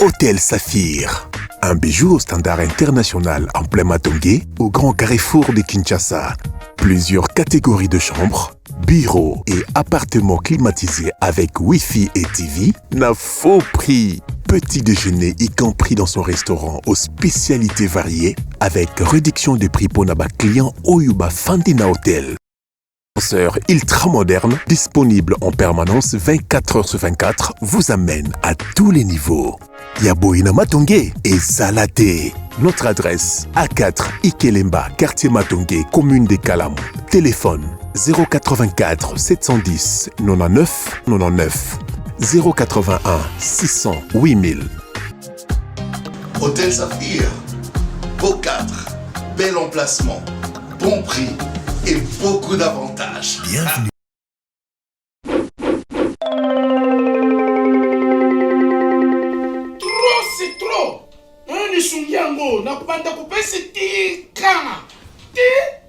Hôtel Saphir. Un bijou au standard international en plein Matongé, au grand carrefour de Kinshasa. Plusieurs catégories de chambres, bureaux et appartements climatisés avec Wi-Fi et TV n'a faux prix. Petit déjeuner y compris dans son restaurant aux spécialités variées avec réduction de prix pour naba client Oyuba Fandina Hotel. Ascenseur ultra moderne, disponible en permanence 24 heures sur 24, vous amène à tous les niveaux. Yaboina Matongé et Zalaté. Notre adresse A4 Ikelemba, quartier Matongé, commune des Kalam. Téléphone 084 710 99 99 081 600 8000. Hôtel Saphir, beau cadre, bel emplacement, bon prix et beaucoup d'avantages. Bienvenue. Trop, c'est trop. Nisungiango, na kupanda kupesi ti kama. Ti,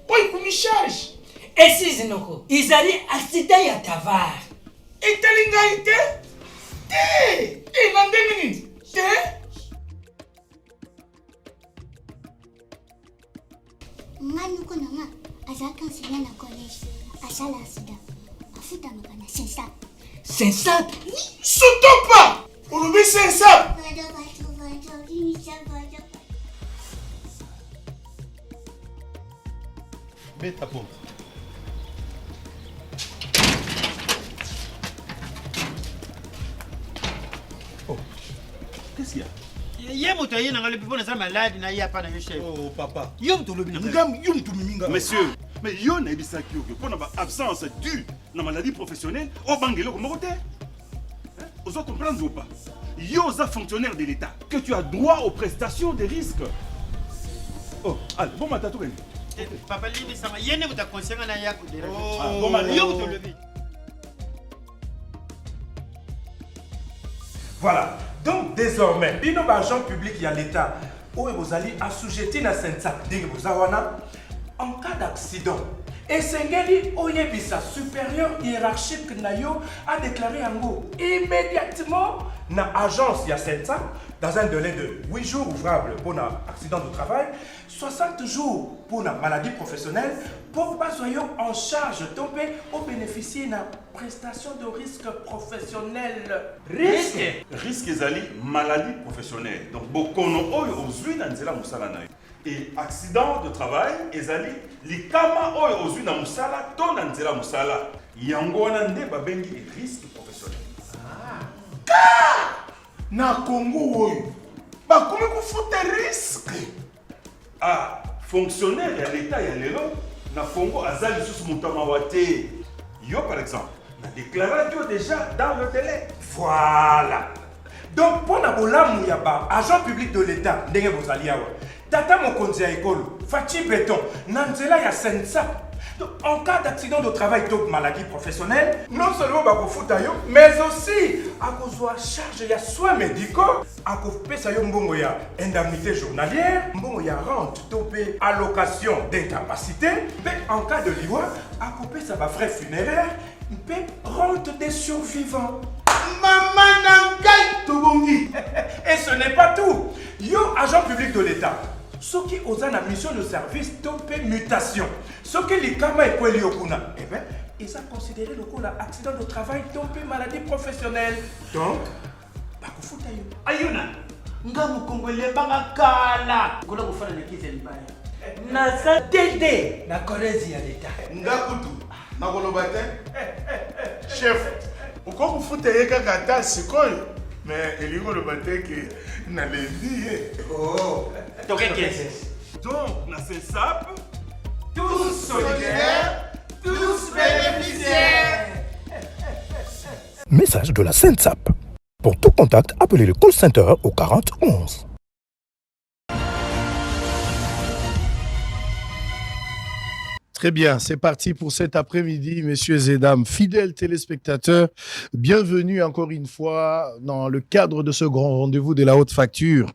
oi kumi charge. Esi zinoko, izali asida ya tavar. Italinga ite? Ti, nande minute. Ti? Ngani ko nanga azaka nsina na college asala asida afuta makana sensa Sensa? Surtout pas. Olobi c'est ça. Mets ta porte. Oh, qu'est-ce qu'il y a? Oh, papa. Monsieur, mais yo na ebisaki yo pour na absence due na maladie professionnelle au bangelo comme côté. Vous comprendre ou pas? Yo za fonctionnaire de l'État que tu as droit aux prestations de risques. Oh, allez, bon matin tout Papa Libi sama yene buta conscience na yako de. Oh, bon matin. Yo to lever. Voilà. Donc désormais, bino agent public y a l'État où vous allez assujetter na sensa dès vous awana en cas d'accident. Et Sengeli Oyebisa, supérieur hiérarchique Nayo, a déclaré en go immédiatement na agence ya sensa dans un délai de 8 jours ouvrables pour un accident de travail, 60 jours pour une maladie professionnelle, pour pas soyons en charge tomber au bénéficier d'une prestation de risque professionnel. Risque? Risque ezali maladie professionnelle. Donc bokono oyo ozui na nzela musala na yo. Et accident de travail ezali likama oyo ozui na musala to na nzela musala. Yango wana nde babengi risque professionnel. Na Congo oyo. Ba komi kufuta risque. Ah, fonctionnaire ya l'État ya lelo na Congo azali sous moutama wate. Yo par exemple, na déclaré déjà dans le délai. Voilà. Donc pour la bolamu yaba agent public de l'État ndenge bozali awa. Tata mokonzi ya ekolo, Fachi Béton, nanzela ya sensa. Donc, en cas d'accident de travail ou maladie professionnelle, non seulement bakofuta yo, mais aussi à cause de charge ya soins médicaux, à cause de mbongo ya indemnité journalière, mbongo ya rente topé allocation d'incapacité, mais en cas de liwa, à cause de sa frais funéraires, mais rente des survivants. Maman nangai tobongi. Et ce n'est pas tout. Yo, agent public de l'État. Ceux qui ont une mission de service topé mutation. Ceux qui les kama et kweli okuna. Eh bien, ils ont considéré le coup accident de travail topé maladie professionnelle. Donc, bakufuta yo. Ayuna. Nga mukongole banga kala. Kola kufana na kizeli baya. Na sa tete na college ya l'État. Ngakutu. Nakoloba te. Chef, uko kufuta ye kaka ta sikoyo. Mais elingo loba te ke na lendi ye. Oh. Donc qu'est-ce? Donc, na CESAP, Tous solidaires, tous bénéficiaires. Message de la SENSAP. Pour tout contact, appelez le call center au 40 11. Très bien, c'est parti pour cet après-midi, messieurs et dames, fidèles téléspectateurs. Bienvenue encore une fois dans le cadre de ce grand rendez-vous de la haute facture.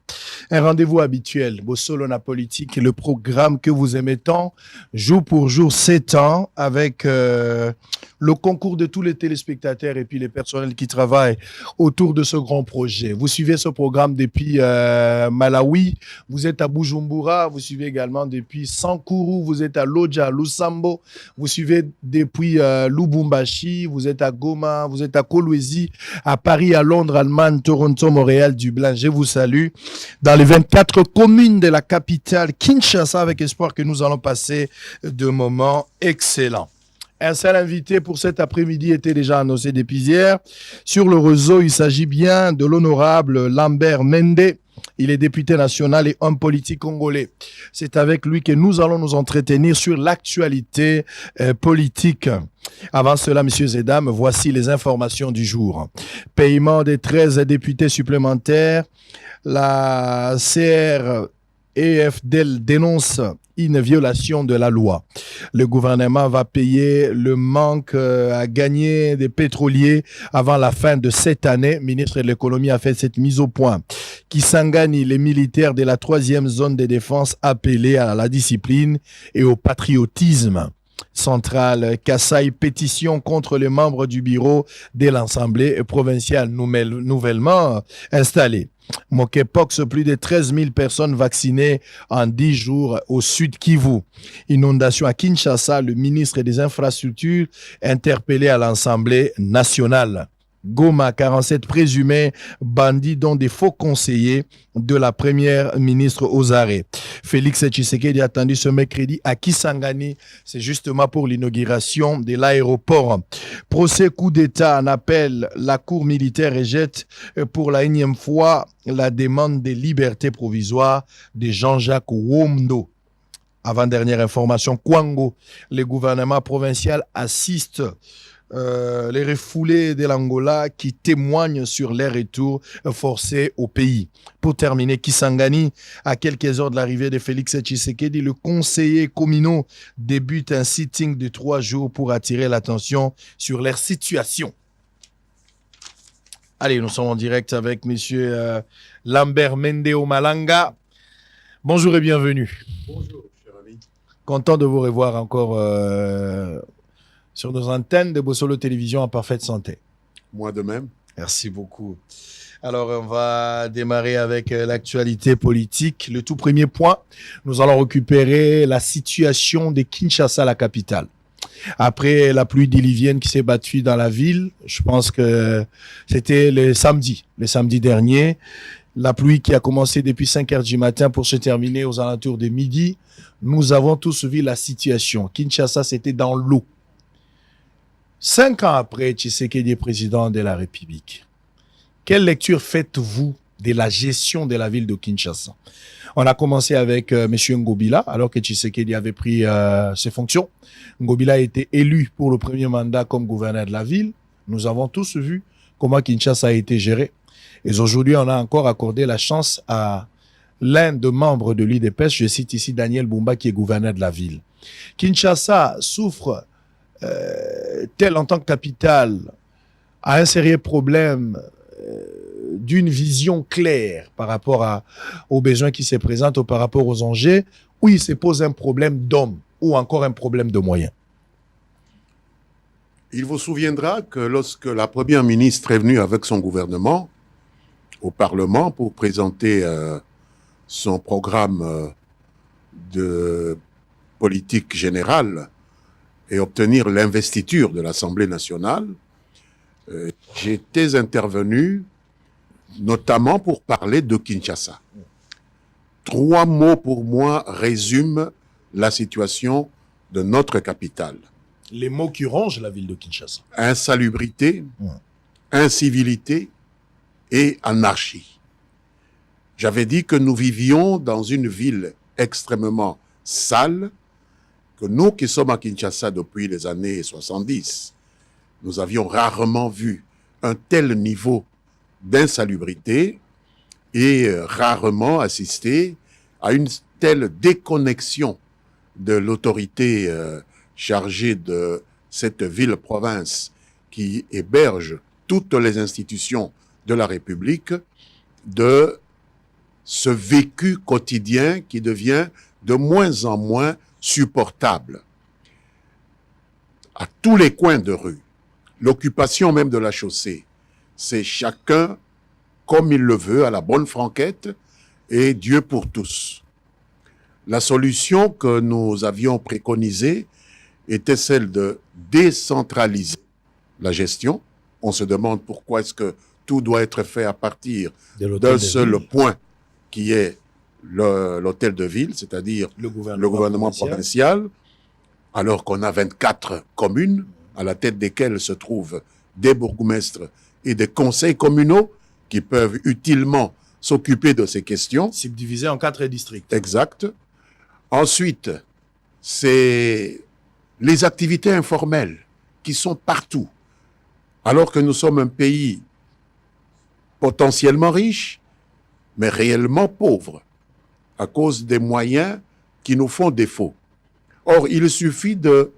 Un rendez-vous habituel, Bossolona Politique, le programme que vous aimez tant, jour pour jour, 7 ans, avec le concours de tous les téléspectateurs et puis les personnels qui travaillent autour de ce grand projet. Vous suivez ce programme depuis Malawi, vous êtes à Bujumbura, vous suivez également depuis Sankuru, vous êtes à Lodja, Lusambo, vous suivez depuis Lubumbashi, vous êtes à Goma, vous êtes à Kolwezi, à Paris, à Londres, Allemagne, Toronto, Montréal, Dublin. Je vous salue dans les 24 communes de la capitale Kinshasa, avec espoir que nous allons passer de moments excellents. Un seul invité pour cet après-midi était déjà annoncé depuis hier. Sur le réseau, il s'agit bien de l'honorable Lambert Mende. Il est député national et homme politique congolais. C'est avec lui que nous allons nous entretenir sur l'actualité politique. Avant cela, messieurs et dames, voici les informations du jour. Paiement des 13 députés supplémentaires. La CREFDEL dénonce une violation de la loi. Le gouvernement va payer le manque à gagner des pétroliers avant la fin de cette année. Le ministre de l'économie a fait cette mise au point. Kisangani, les militaires de la 3e zone de défense appelés à la discipline et au patriotisme. Centrale Kassai, pétition contre les membres du bureau de l'Assemblée provinciale nouvellement installée. Monkeypox, plus de 13 000 personnes vaccinées en 10 jours au sud Kivu. Inondation à Kinshasa, le ministre des Infrastructures interpellé à l'Assemblée nationale. Goma, 47 présumés bandits dont des faux conseillers de la première ministre aux arrêts. Félix Tshisekedi attendu ce mercredi à Kisangani, c'est justement pour l'inauguration de l'aéroport. Procès coup d'État en appel, la cour militaire rejette pour la 1e fois la demande de liberté provisoire de Jean-Jacques Womdo. Avant-dernière information, Kwango, le gouvernement provincial assiste les refoulés de l'Angola qui témoignent sur leur retour forcé au pays. Pour terminer, Kisangani, à quelques heures de l'arrivée de Félix Tshisekedi, le conseiller communal débute un sitting de 3 jours pour attirer l'attention sur leur situation. Allez, nous sommes en direct avec monsieur Lambert Mende Malanga. Bonjour et bienvenue. Bonjour, cher ami. Content de vous revoir encore sur nos antennes de Bossolo Télévision en parfaite santé. Moi de même. Merci beaucoup. Alors, on va démarrer avec l'actualité politique. Le tout premier point, nous allons récupérer la situation de Kinshasa, la capitale. Après la pluie diluvienne qui s'est battue dans la ville, je pense que c'était le samedi dernier, la pluie qui a commencé depuis 5 heures du matin pour se terminer aux alentours de midi. Nous avons tous vu la situation. Kinshasa, c'était dans l'eau. 5 ans après, Tshisekedi est président de la République. Quelle lecture faites-vous de la gestion de la ville de Kinshasa? On a commencé avec M. Ngobila, alors que Tshisekedi avait pris ses fonctions. Ngobila a été élu pour le premier mandat comme gouverneur de la ville. Nous avons tous vu comment Kinshasa a été géré. Et aujourd'hui, on a encore accordé la chance à l'un des membres de l'UDPS, je cite ici Daniel Bumba, qui est gouverneur de la ville. Kinshasa souffre tel en tant que capitale, a un sérieux problème d'une vision claire par rapport aux besoins qui se présentent ou par rapport aux enjeux, où il se pose un problème d'homme ou encore un problème de moyens. Il vous souviendra que lorsque la première ministre est venue avec son gouvernement au Parlement pour présenter son programme de politique générale et obtenir l'investiture de l'Assemblée nationale, j'étais intervenu notamment pour parler de Kinshasa. 3 mots pour moi résument la situation de notre capitale. Les mots qui rongent la ville de Kinshasa. Insalubrité, incivilité et anarchie. J'avais dit que nous vivions dans une ville extrêmement sale, que nous qui sommes à Kinshasa depuis les années 70, nous avions rarement vu un tel niveau d'insalubrité et rarement assisté à une telle déconnexion de l'autorité chargée de cette ville-province qui héberge toutes les institutions de la République de ce vécu quotidien qui devient de moins en moins supportable. À tous les coins de rue, l'occupation même de la chaussée, c'est chacun comme il le veut, à la bonne franquette, et Dieu pour tous. La solution que nous avions préconisée était celle de décentraliser la gestion. On se demande pourquoi est-ce que tout doit être fait à partir d'un seul point qui est l'hôtel de ville, c'est-à-dire le gouvernement provincial, alors qu'on a 24 communes à la tête desquelles se trouvent des bourgmestres et des conseils communaux qui peuvent utilement s'occuper de ces questions. Subdivisé en 4 districts. Exact. Ensuite, c'est les activités informelles qui sont partout. Alors que nous sommes un pays potentiellement riche, mais réellement pauvre, à cause des moyens qui nous font défaut. Or, il suffit de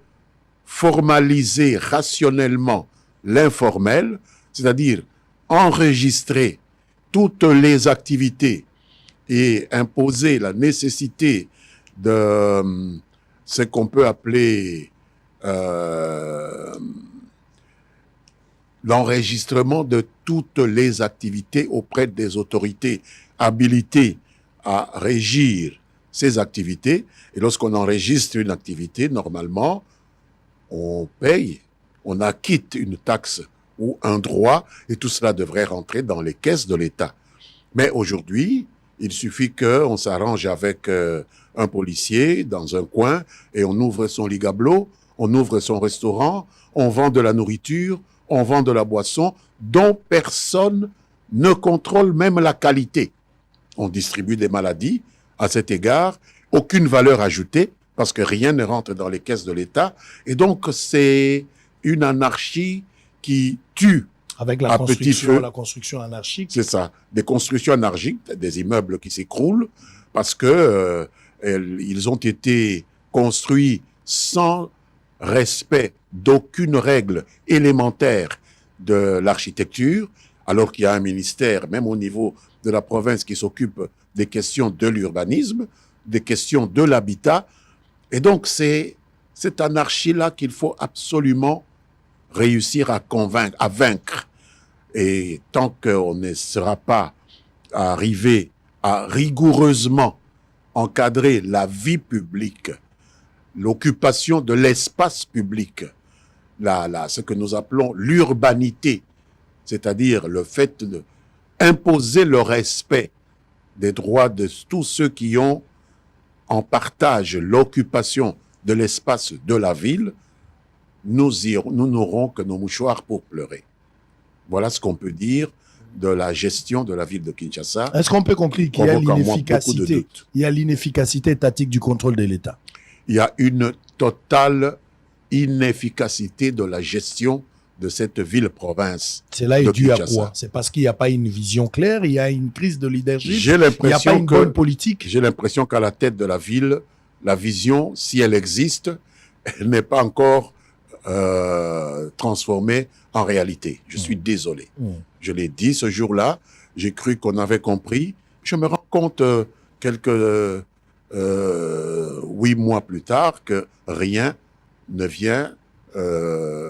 formaliser rationnellement l'informel, c'est-à-dire enregistrer toutes les activités et imposer la nécessité de ce qu'on peut appeler l'enregistrement de toutes les activités auprès des autorités habilitées à régir ces activités. Et lorsqu'on enregistre une activité, normalement, on paye, on acquitte une taxe ou un droit, et tout cela devrait rentrer dans les caisses de l'État. Mais aujourd'hui, il suffit qu'on s'arrange avec un policier dans un coin, et on ouvre son ligablo, on ouvre son restaurant, on vend de la nourriture, on vend de la boisson, dont personne ne contrôle même la qualité. On distribue des maladies, à cet égard, aucune valeur ajoutée, parce que rien ne rentre dans les caisses de l'État, et donc c'est une anarchie qui tue avec la construction anarchique. C'est ça, des constructions anarchiques, des immeubles qui s'écroulent parce que ils ont été construits sans respect d'aucune règle élémentaire de l'architecture, alors qu'il y a un ministère, même au niveau de la province, qui s'occupe des questions de l'urbanisme, des questions de l'habitat. Et donc, c'est cette anarchie-là qu'il faut absolument réussir à convaincre, à vaincre. Et tant qu'on ne sera pas arrivé à rigoureusement encadrer la vie publique, l'occupation de l'espace public, ce que nous appelons l'urbanité, c'est-à-dire le fait d'imposer le respect des droits de tous ceux qui ont en partage l'occupation de l'espace de la ville, nous n'aurons que nos mouchoirs pour pleurer. Voilà ce qu'on peut dire de la gestion de la ville de Kinshasa. Est-ce qu'on peut conclure qu'il y a l'inefficacité étatique du contrôle de l'État? Il y a une totale inefficacité de la gestion de cette ville-province. Cela est dû à quoi? C'est parce qu'il n'y a pas une vision claire, il y a une crise de leadership, il n'y a pas une bonne politique. J'ai l'impression qu'à la tête de la ville, la vision, si elle existe, elle n'est pas encore transformée en réalité. Je suis désolé. Je l'ai dit ce jour-là, j'ai cru qu'on avait compris. Je me rends compte quelques 8 mois plus tard que rien ne vient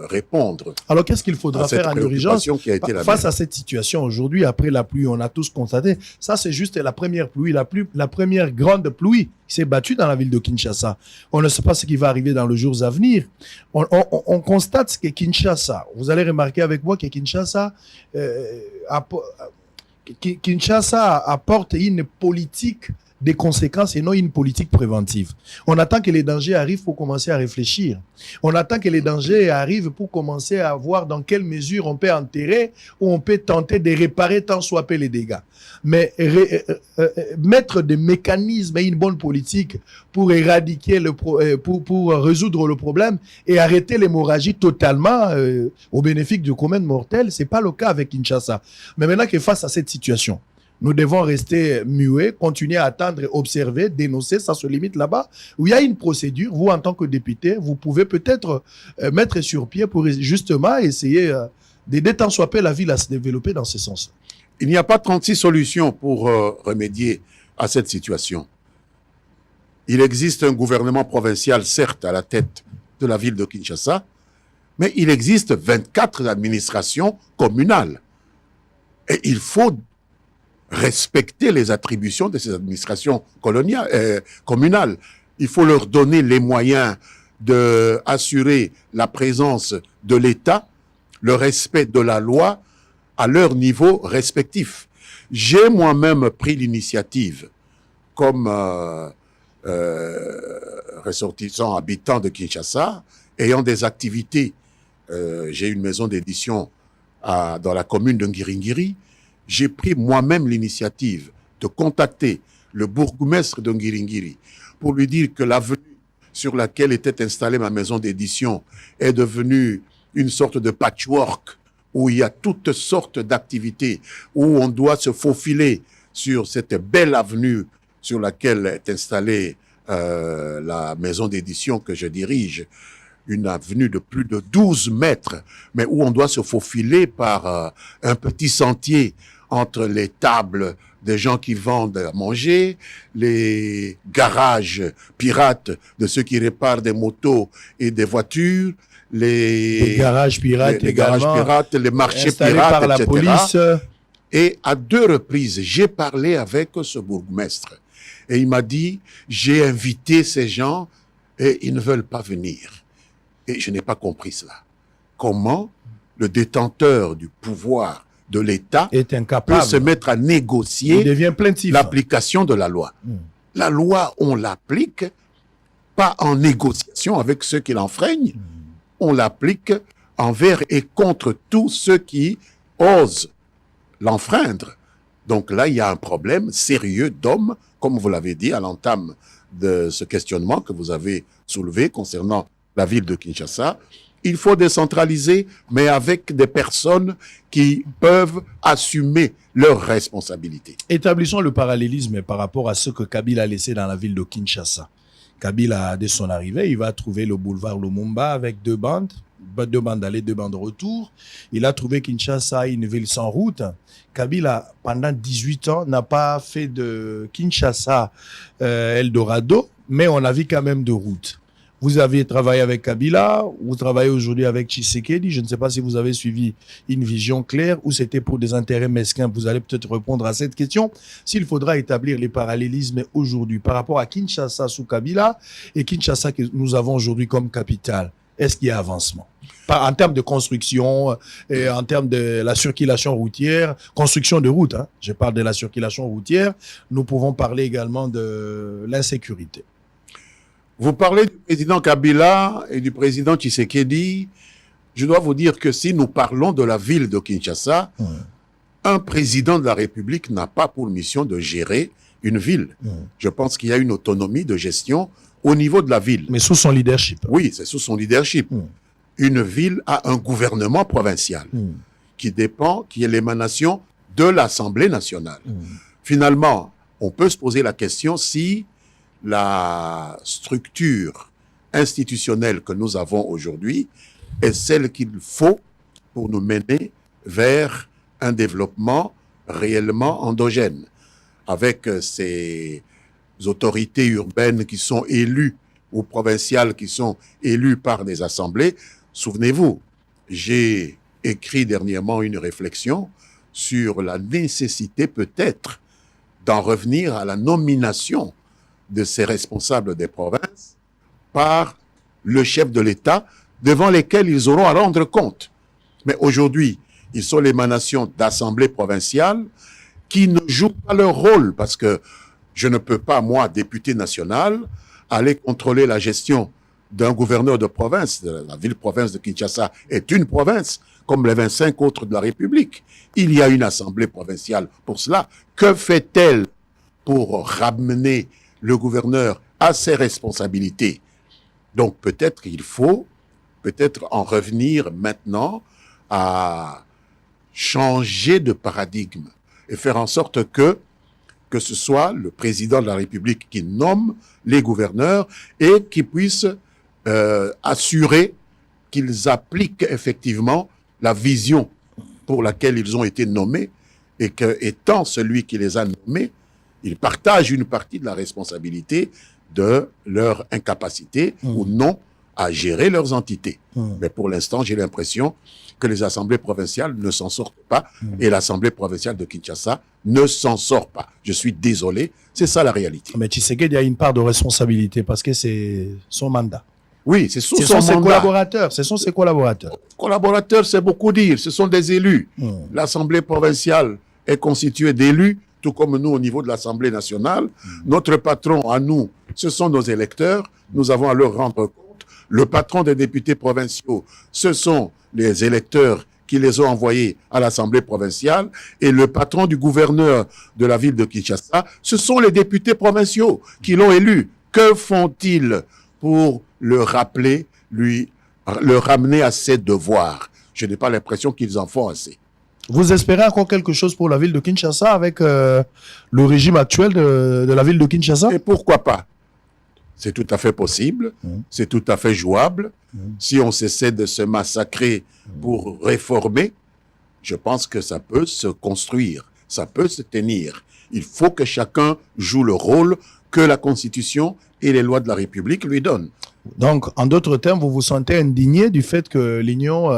répondre. Alors qu'est-ce qu'il faudra faire en urgence face à cette situation aujourd'hui? Après la pluie, on a tous constaté, ça c'est juste la première pluie, la première grande pluie qui s'est battue dans la ville de Kinshasa. On ne sait pas ce qui va arriver dans les jours à venir. On constate que Kinshasa, vous allez remarquer avec moi que Kinshasa apporte une politique des conséquences et non une politique préventive. On attend que les dangers arrivent pour commencer à réfléchir. On attend que les dangers arrivent pour commencer à voir dans quelle mesure on peut enterrer ou on peut tenter de réparer tant soit peu les dégâts. Mais mettre des mécanismes et une bonne politique pour éradiquer pour résoudre le problème et arrêter l'hémorragie totalement au bénéfice du commun mortel, c'est pas le cas avec Kinshasa. Mais maintenant que face à cette situation, nous devons rester muets, continuer à attendre, observer, dénoncer, ça se limite là-bas, où il y a une procédure. Vous, en tant que député, vous pouvez peut-être mettre sur pied pour justement essayer d'aider tant soit peu la ville à se développer dans ce sens. Il n'y a pas 36 solutions pour remédier à cette situation. Il existe un gouvernement provincial, certes, à la tête de la ville de Kinshasa, mais il existe 24 administrations communales. Et il faut respecter les attributions de ces administrations communales. Il faut leur donner les moyens d'assurer la présence de l'État, le respect de la loi à leur niveau respectif. J'ai moi-même pris l'initiative, comme ressortissant habitant de Kinshasa, ayant des activités. J'ai une maison d'édition dans la commune de Ngiringiri. J'ai pris moi-même l'initiative de contacter le bourgmestre de Ngiringiri pour lui dire que l'avenue sur laquelle était installée ma maison d'édition est devenue une sorte de patchwork où il y a toutes sortes d'activités, où on doit se faufiler sur cette belle avenue sur laquelle est installée la maison d'édition que je dirige, une avenue de plus de 12 mètres, mais où on doit se faufiler par un petit sentier entre les tables des gens qui vendent à manger, les garages pirates de ceux qui réparent des motos et des voitures, les garages pirates, les marchés pirates, par la etc. police. Et à 2 reprises, j'ai parlé avec ce bourgmestre. Et il m'a dit, j'ai invité ces gens et ils ne veulent pas venir. Et je n'ai pas compris cela. Comment le détenteur du pouvoir de l'État est incapable peut se mettre à négocier l'application de la loi. La loi, on l'applique pas en négociation avec ceux qui l'enfreignent, on l'applique envers et contre tous ceux qui osent l'enfreindre. Donc là, il y a un problème sérieux d'hommes, comme vous l'avez dit à l'entame de ce questionnement que vous avez soulevé concernant la ville de Kinshasa. Il faut décentraliser, mais avec des personnes qui peuvent assumer leurs responsabilités. Établissons le parallélisme par rapport à ce que Kabila a laissé dans la ville de Kinshasa. Kabila, dès son arrivée, il va trouver le boulevard Lumumba avec 2 bandes aller, 2 bandes retour. Il a trouvé Kinshasa une ville sans route. Kabila, pendant 18 ans, n'a pas fait de Kinshasa Eldorado, mais on a vu quand même de route. Vous avez travaillé avec Kabila, vous travaillez aujourd'hui avec Tshisekedi. Je ne sais pas si vous avez suivi une vision claire ou c'était pour des intérêts mesquins. Vous allez peut-être répondre à cette question. S'il faudra établir les parallélismes aujourd'hui par rapport à Kinshasa sous Kabila et Kinshasa que nous avons aujourd'hui comme capitale, est-ce qu'il y a avancement? En termes de construction, et en termes de la circulation routière, construction de route, hein, je parle de la circulation routière, nous pouvons parler également de l'insécurité. Vous parlez du président Kabila et du président Tshisekedi. Je dois vous dire que si nous parlons de la ville de Kinshasa, un président de la République n'a pas pour mission de gérer une ville. Je pense qu'il y a une autonomie de gestion au niveau de la ville. Mais sous son leadership. Oui, c'est sous son leadership. Une ville a un gouvernement provincial qui est l'émanation de l'Assemblée nationale. Finalement, on peut se poser la question si la structure institutionnelle que nous avons aujourd'hui est celle qu'il faut pour nous mener vers un développement réellement endogène, avec ces autorités urbaines qui sont élues ou provinciales qui sont élues par des assemblées. Souvenez-vous, j'ai écrit dernièrement une réflexion sur la nécessité peut-être d'en revenir à la nomination de ces responsables des provinces par le chef de l'État devant lesquels ils auront à rendre compte. Mais aujourd'hui, ils sont l'émanation d'assemblées provinciales qui ne jouent pas leur rôle parce que je ne peux pas, moi, député national, aller contrôler la gestion d'un gouverneur de province. La ville-province de Kinshasa est une province, comme les 25 autres de la République. Il y a une assemblée provinciale pour cela. Que fait-elle pour ramener le gouverneur à ses responsabilités? Donc peut-être qu'il faut en revenir maintenant à changer de paradigme et faire en sorte que ce soit le président de la République qui nomme les gouverneurs et qui puisse assurer qu'ils appliquent effectivement la vision pour laquelle ils ont été nommés et que, étant celui qui les a nommés, il partage une partie de la responsabilité de leur incapacité ou non à gérer leurs entités. Mais pour l'instant, j'ai l'impression que les assemblées provinciales ne s'en sortent pas et l'Assemblée provinciale de Kinshasa ne s'en sort pas. Je suis désolé, c'est ça la réalité. Mais Tshisekedi a une part de responsabilité parce que c'est son mandat. Oui, c'est sous ce son sont ses mandat. collaborateurs. Ce sont ses collaborateurs. Collaborateurs, c'est beaucoup dire. Ce sont des élus. L'Assemblée provinciale est constituée d'élus, tout comme nous au niveau de l'Assemblée nationale. Notre patron à nous, ce sont nos électeurs. Nous avons à leur rendre compte. Le patron des députés provinciaux, ce sont les électeurs qui les ont envoyés à l'Assemblée provinciale. Et le patron du gouverneur de la ville de Kinshasa, ce sont les députés provinciaux qui l'ont élu. Que font-ils pour le rappeler, le ramener à ses devoirs? Je n'ai pas l'impression qu'ils en font assez. Vous espérez encore quelque chose pour la ville de Kinshasa avec le régime actuel de la ville de Kinshasa? Et pourquoi pas? C'est tout à fait possible, c'est tout à fait jouable. Si on cessait de se massacrer pour réformer, je pense que ça peut se construire, ça peut se tenir. Il faut que chacun joue le rôle que la Constitution et les lois de la République lui donnent. Donc, en d'autres termes, vous vous sentez indigné du fait que l'union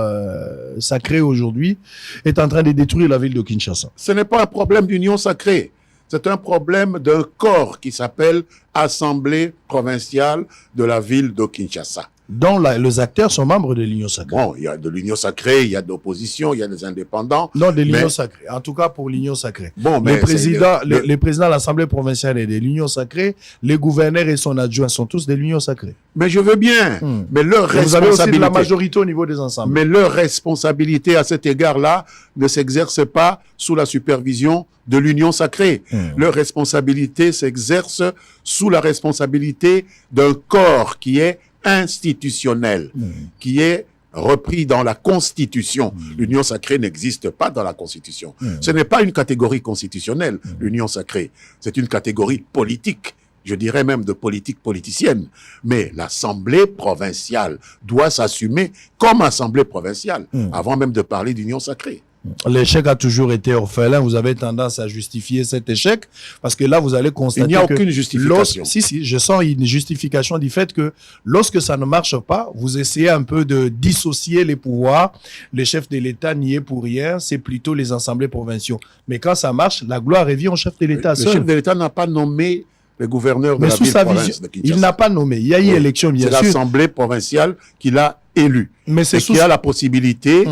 sacrée aujourd'hui est en train de détruire la ville de Kinshasa? Ce n'est pas un problème d'union sacrée. C'est un problème d'un corps qui s'appelle Assemblée provinciale de la ville de Kinshasa. Dont les acteurs sont membres de l'union sacrée. Bon, il y a de l'union sacrée, il y a de l'opposition, il y a des indépendants. Non, de l'union sacrée. En tout cas, pour l'union sacrée. Bon, mais les présidents de l'Assemblée provinciale est de l'union sacrée. Les gouverneurs et son adjoint sont tous de l'union sacrée. Mais je veux bien. Mais leur responsabilité. Vous avez aussi de la majorité au niveau des ensembles. Mais leur responsabilité à cet égard-là ne s'exerce pas sous la supervision de l'union sacrée. Leur responsabilité s'exerce sous la responsabilité d'un corps qui est institutionnel, qui est repris dans la Constitution. L'union sacrée n'existe pas dans la Constitution. Ce n'est pas une catégorie constitutionnelle, l'union sacrée. C'est une catégorie politique, je dirais même de politique politicienne. Mais l'Assemblée provinciale doit s'assumer comme Assemblée provinciale, avant même de parler d'union sacrée. L'échec a toujours été orphelin. Vous avez tendance à justifier cet échec parce que là, vous allez constater il n'y a aucune justification. Si, je sens une justification du fait que lorsque ça ne marche pas, vous essayez un peu de dissocier les pouvoirs. Le chef de l'État n'y est pour rien, c'est plutôt les assemblées provinciaux. Mais quand ça marche, la gloire revient au chef de l'État seul. Le chef de l'État n'a pas nommé le gouverneur de Mais la sous ville sa province vision, de Kinshasa. il n'a pas nommé. Il y a eu élection, bien sûr. C'est l'Assemblée provinciale qui l'a élu. Mais c'est qui a la possibilité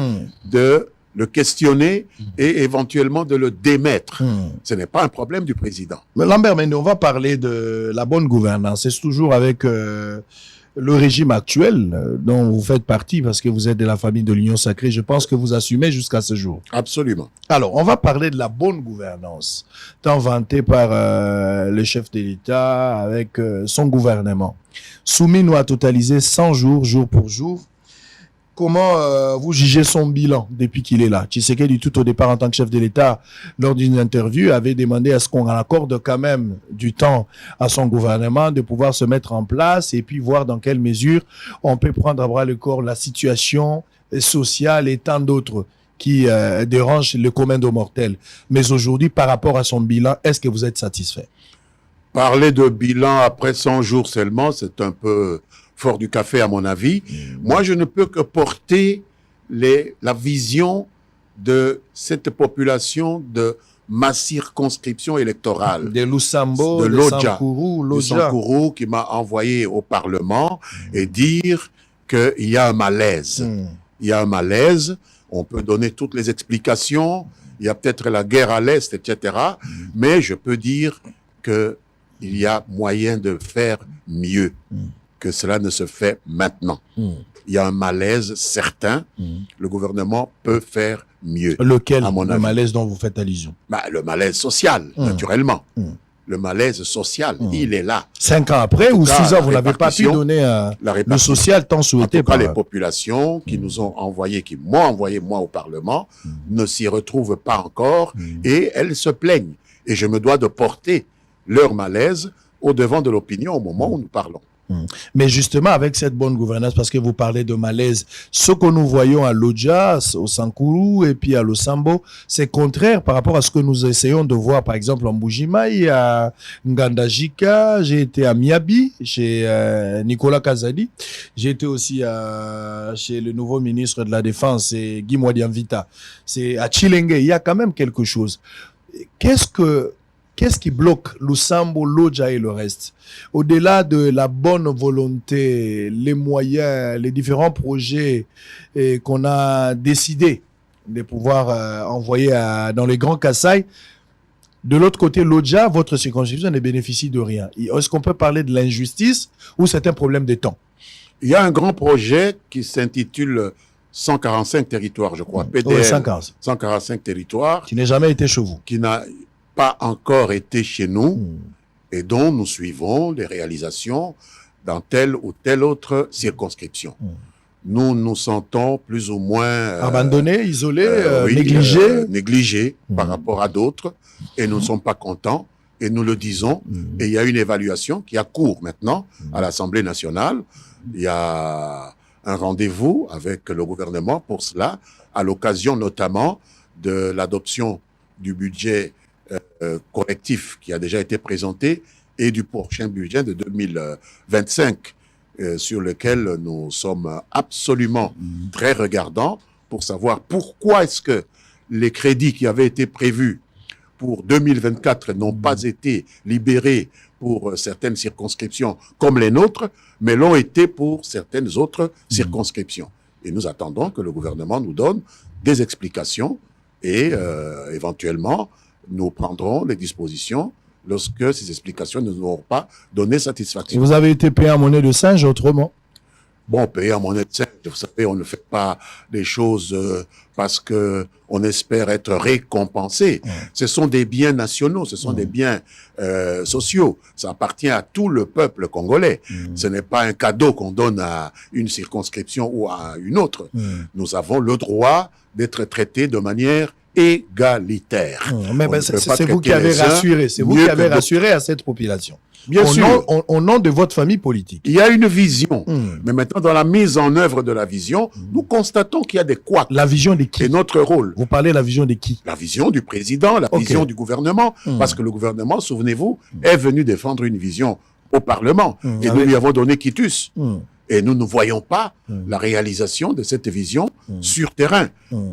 de le questionner et éventuellement de le démettre. Ce n'est pas un problème du président. Mais Lambert Mende, on va parler de la bonne gouvernance. C'est toujours avec le régime actuel dont vous faites partie parce que vous êtes de la famille de l'Union sacrée. Je pense que vous assumez jusqu'à ce jour. Absolument. Alors, on va parler de la bonne gouvernance, tant vantée par le chef de l'État avec son gouvernement. Soumis-nous à totaliser 100 jours, jour pour jour. Comment vous jugez son bilan depuis qu'il est là? Tshisekedi, tout au départ, en tant que chef de l'État, lors d'une interview, avait demandé à ce qu'on accorde quand même du temps à son gouvernement de pouvoir se mettre en place et puis voir dans quelle mesure on peut prendre à bras le corps la situation sociale et tant d'autres qui dérangent le commun des mortels. Mais aujourd'hui, par rapport à son bilan, est-ce que vous êtes satisfait? Parler de bilan après 100 jours seulement, c'est un peu fort du café à mon avis. Moi, je ne peux que porter la vision de cette population de ma circonscription électorale. De Lusambo, de Sankourou, qui m'a envoyé au Parlement et dire qu'il y a un malaise. Il y a un malaise, on peut donner toutes les explications, il y a peut-être la guerre à l'Est, etc. Mais je peux dire qu'il y a moyen de faire mieux. Que cela ne se fait maintenant. Il y a un malaise certain. Le gouvernement peut faire mieux. Lequel, à mon le avis. malaise dont vous faites allusion? Le malaise social, naturellement. Le malaise social, il est là. 5 ans après ou 6 ans, vous n'avez pas pu donner le social tant souhaité par les populations qui nous ont envoyé, qui m'ont envoyé moi au Parlement, ne s'y retrouvent pas encore et elles se plaignent. Et je me dois de porter leur malaise au devant de l'opinion au moment où nous parlons. Mais justement, avec cette bonne gouvernance, parce que vous parlez de malaise, ce que nous voyons à Lodja, au Sankuru et puis à Losambo, c'est contraire par rapport à ce que nous essayons de voir, par exemple, en Bujimaï, à Ngandajika, j'ai été à Miabi, chez Nicolas Kazadi, j'ai été aussi chez le nouveau ministre de la Défense, Guy Mwadianvita, c'est à Chilenge, il y a quand même quelque chose. Qu'est-ce qui bloque Losambo, Lodja et le reste? Au-delà de la bonne volonté, les moyens, les différents projets qu'on a décidé de pouvoir envoyer dans les grands Kasaï, de l'autre côté, Lodja, votre circonscription ne bénéficie de rien. Est-ce qu'on peut parler de l'injustice ou c'est un problème de temps? Il y a un grand projet qui s'intitule 145 territoires, je crois. PDL, Oui, 145 territoires. Qui n'a jamais été chez vous. Qui n'a pas encore été chez nous et dont nous suivons les réalisations dans telle ou telle autre circonscription. Nous nous sentons plus ou moins abandonnés, isolés, oui, négligés par rapport à d'autres et nous ne sommes pas contents et nous le disons. Et il y a une évaluation qui a cours maintenant à l'Assemblée nationale. Il y a un rendez-vous avec le gouvernement pour cela, à l'occasion notamment de l'adoption du budget correctif qui a déjà été présenté et du prochain budget de 2025 sur lequel nous sommes absolument très regardants pour savoir pourquoi est-ce que les crédits qui avaient été prévus pour 2024 n'ont pas été libérés pour certaines circonscriptions comme les nôtres, mais l'ont été pour certaines autres circonscriptions. Et nous attendons que le gouvernement nous donne des explications et éventuellement nous prendrons les dispositions lorsque ces explications ne nous auront pas donné satisfaction. Et vous avez été payé en monnaie de singe autrement? Bon, payé en monnaie de singe, vous savez, on ne fait pas les choses parce qu'on espère être récompensé. Ce sont des biens nationaux, ce sont des biens sociaux. Ça appartient à tout le peuple congolais. Ce n'est pas un cadeau qu'on donne à une circonscription ou à une autre. Nous avons le droit d'être traités de manière égalitaire. Mais c'est vous qui avez rassuré, c'est vous qui avez rassuré à cette population. Bien sûr. Au nom de votre famille politique. Il y a une vision. Mais maintenant, dans la mise en œuvre de la vision, nous constatons qu'il y a des couacs. La vision de qui? C'est notre rôle. Vous parlez de la vision de qui? La vision du président, la vision du gouvernement. Parce que le gouvernement, souvenez-vous, est venu défendre une vision au Parlement. Et nous lui avons donné quitus. Et nous ne voyons pas la réalisation de cette vision sur terrain.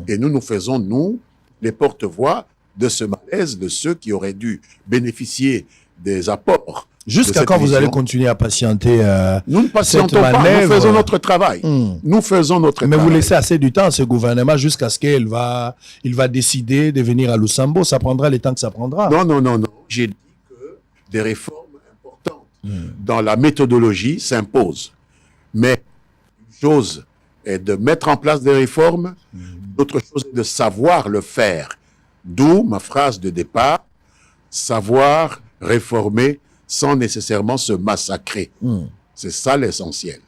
Et nous faisons, nous, les porte-voix de ce malaise de ceux qui auraient dû bénéficier des apports. Jusqu'à quand vous allez continuer à patienter nous ne patientons pas, nous faisons notre travail. Nous faisons notre travail. Mais vous laissez assez du temps à ce gouvernement jusqu'à ce qu'il va décider de venir à Losambo. Ça prendra le temps que ça prendra. Non. J'ai dit que des réformes importantes dans la méthodologie s'imposent. Mais une chose est de mettre en place des réformes, l'autre chose est de savoir le faire. D'où ma phrase de départ, savoir réformer sans nécessairement se massacrer. C'est ça l'essentiel.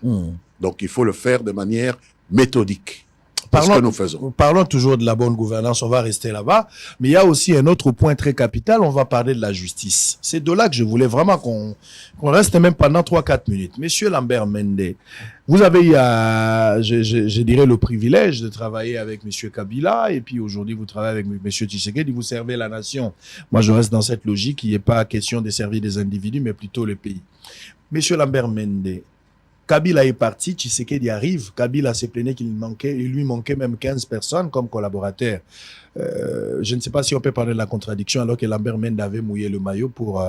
Donc il faut le faire de manière méthodique. C'est ce que nous faisons. Parlons toujours de la bonne gouvernance, on va rester là-bas. Mais il y a aussi un autre point très capital, on va parler de la justice. C'est de là que je voulais vraiment qu'on reste même pendant 3-4 minutes. Monsieur Lambert Mende, vous avez eu, je dirais, le privilège de travailler avec Monsieur Kabila, et puis aujourd'hui vous travaillez avec Monsieur Tshisekedi, vous servez la nation. Moi je reste dans cette logique, il n'est pas question de servir des individus, mais plutôt le pays. Monsieur Lambert Mende, Kabila est parti, Tshisekedi arrive. Kabila s'est plaigné il lui manquait même 15 personnes comme collaborateurs. Je ne sais pas si on peut parler de la contradiction alors que Lambert Mende avait mouillé le maillot pour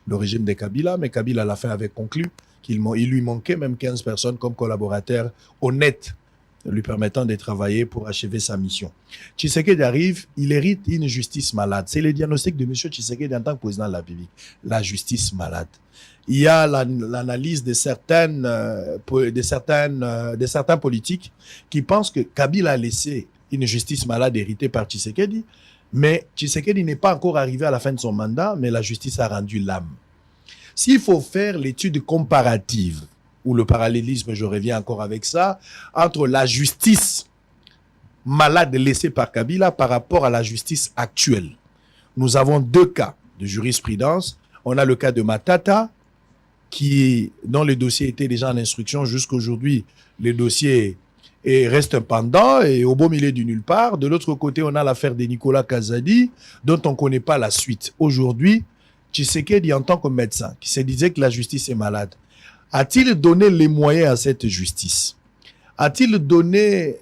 le régime de Kabila, mais Kabila à la fin avait conclu qu'il lui manquait même 15 personnes comme collaborateurs honnêtes, lui permettant de travailler pour achever sa mission. Tshisekedi arrive, il hérite une justice malade. C'est le diagnostic de M. Tshisekedi en tant que président de la République. La justice malade. Il y a l'analyse de certains politiques qui pensent que Kabila a laissé une justice malade héritée par Tshisekedi, mais Tshisekedi n'est pas encore arrivé à la fin de son mandat, mais la justice a rendu l'âme. S'il faut faire l'étude comparative, ou le parallélisme, je reviens encore avec ça, entre la justice malade laissée par Kabila par rapport à la justice actuelle. Nous avons deux cas de jurisprudence. On a le cas de Matata, dont le dossier était déjà en instruction jusqu'aujourd'hui. Le dossier reste pendant et au beau milieu du nulle part. De l'autre côté, on a l'affaire de Nicolas Kazadi, dont on ne connaît pas la suite. Aujourd'hui, Tshisekedi, en tant que médecin, qui se disait que la justice est malade, a-t-il donné les moyens à cette justice? A-t-il donné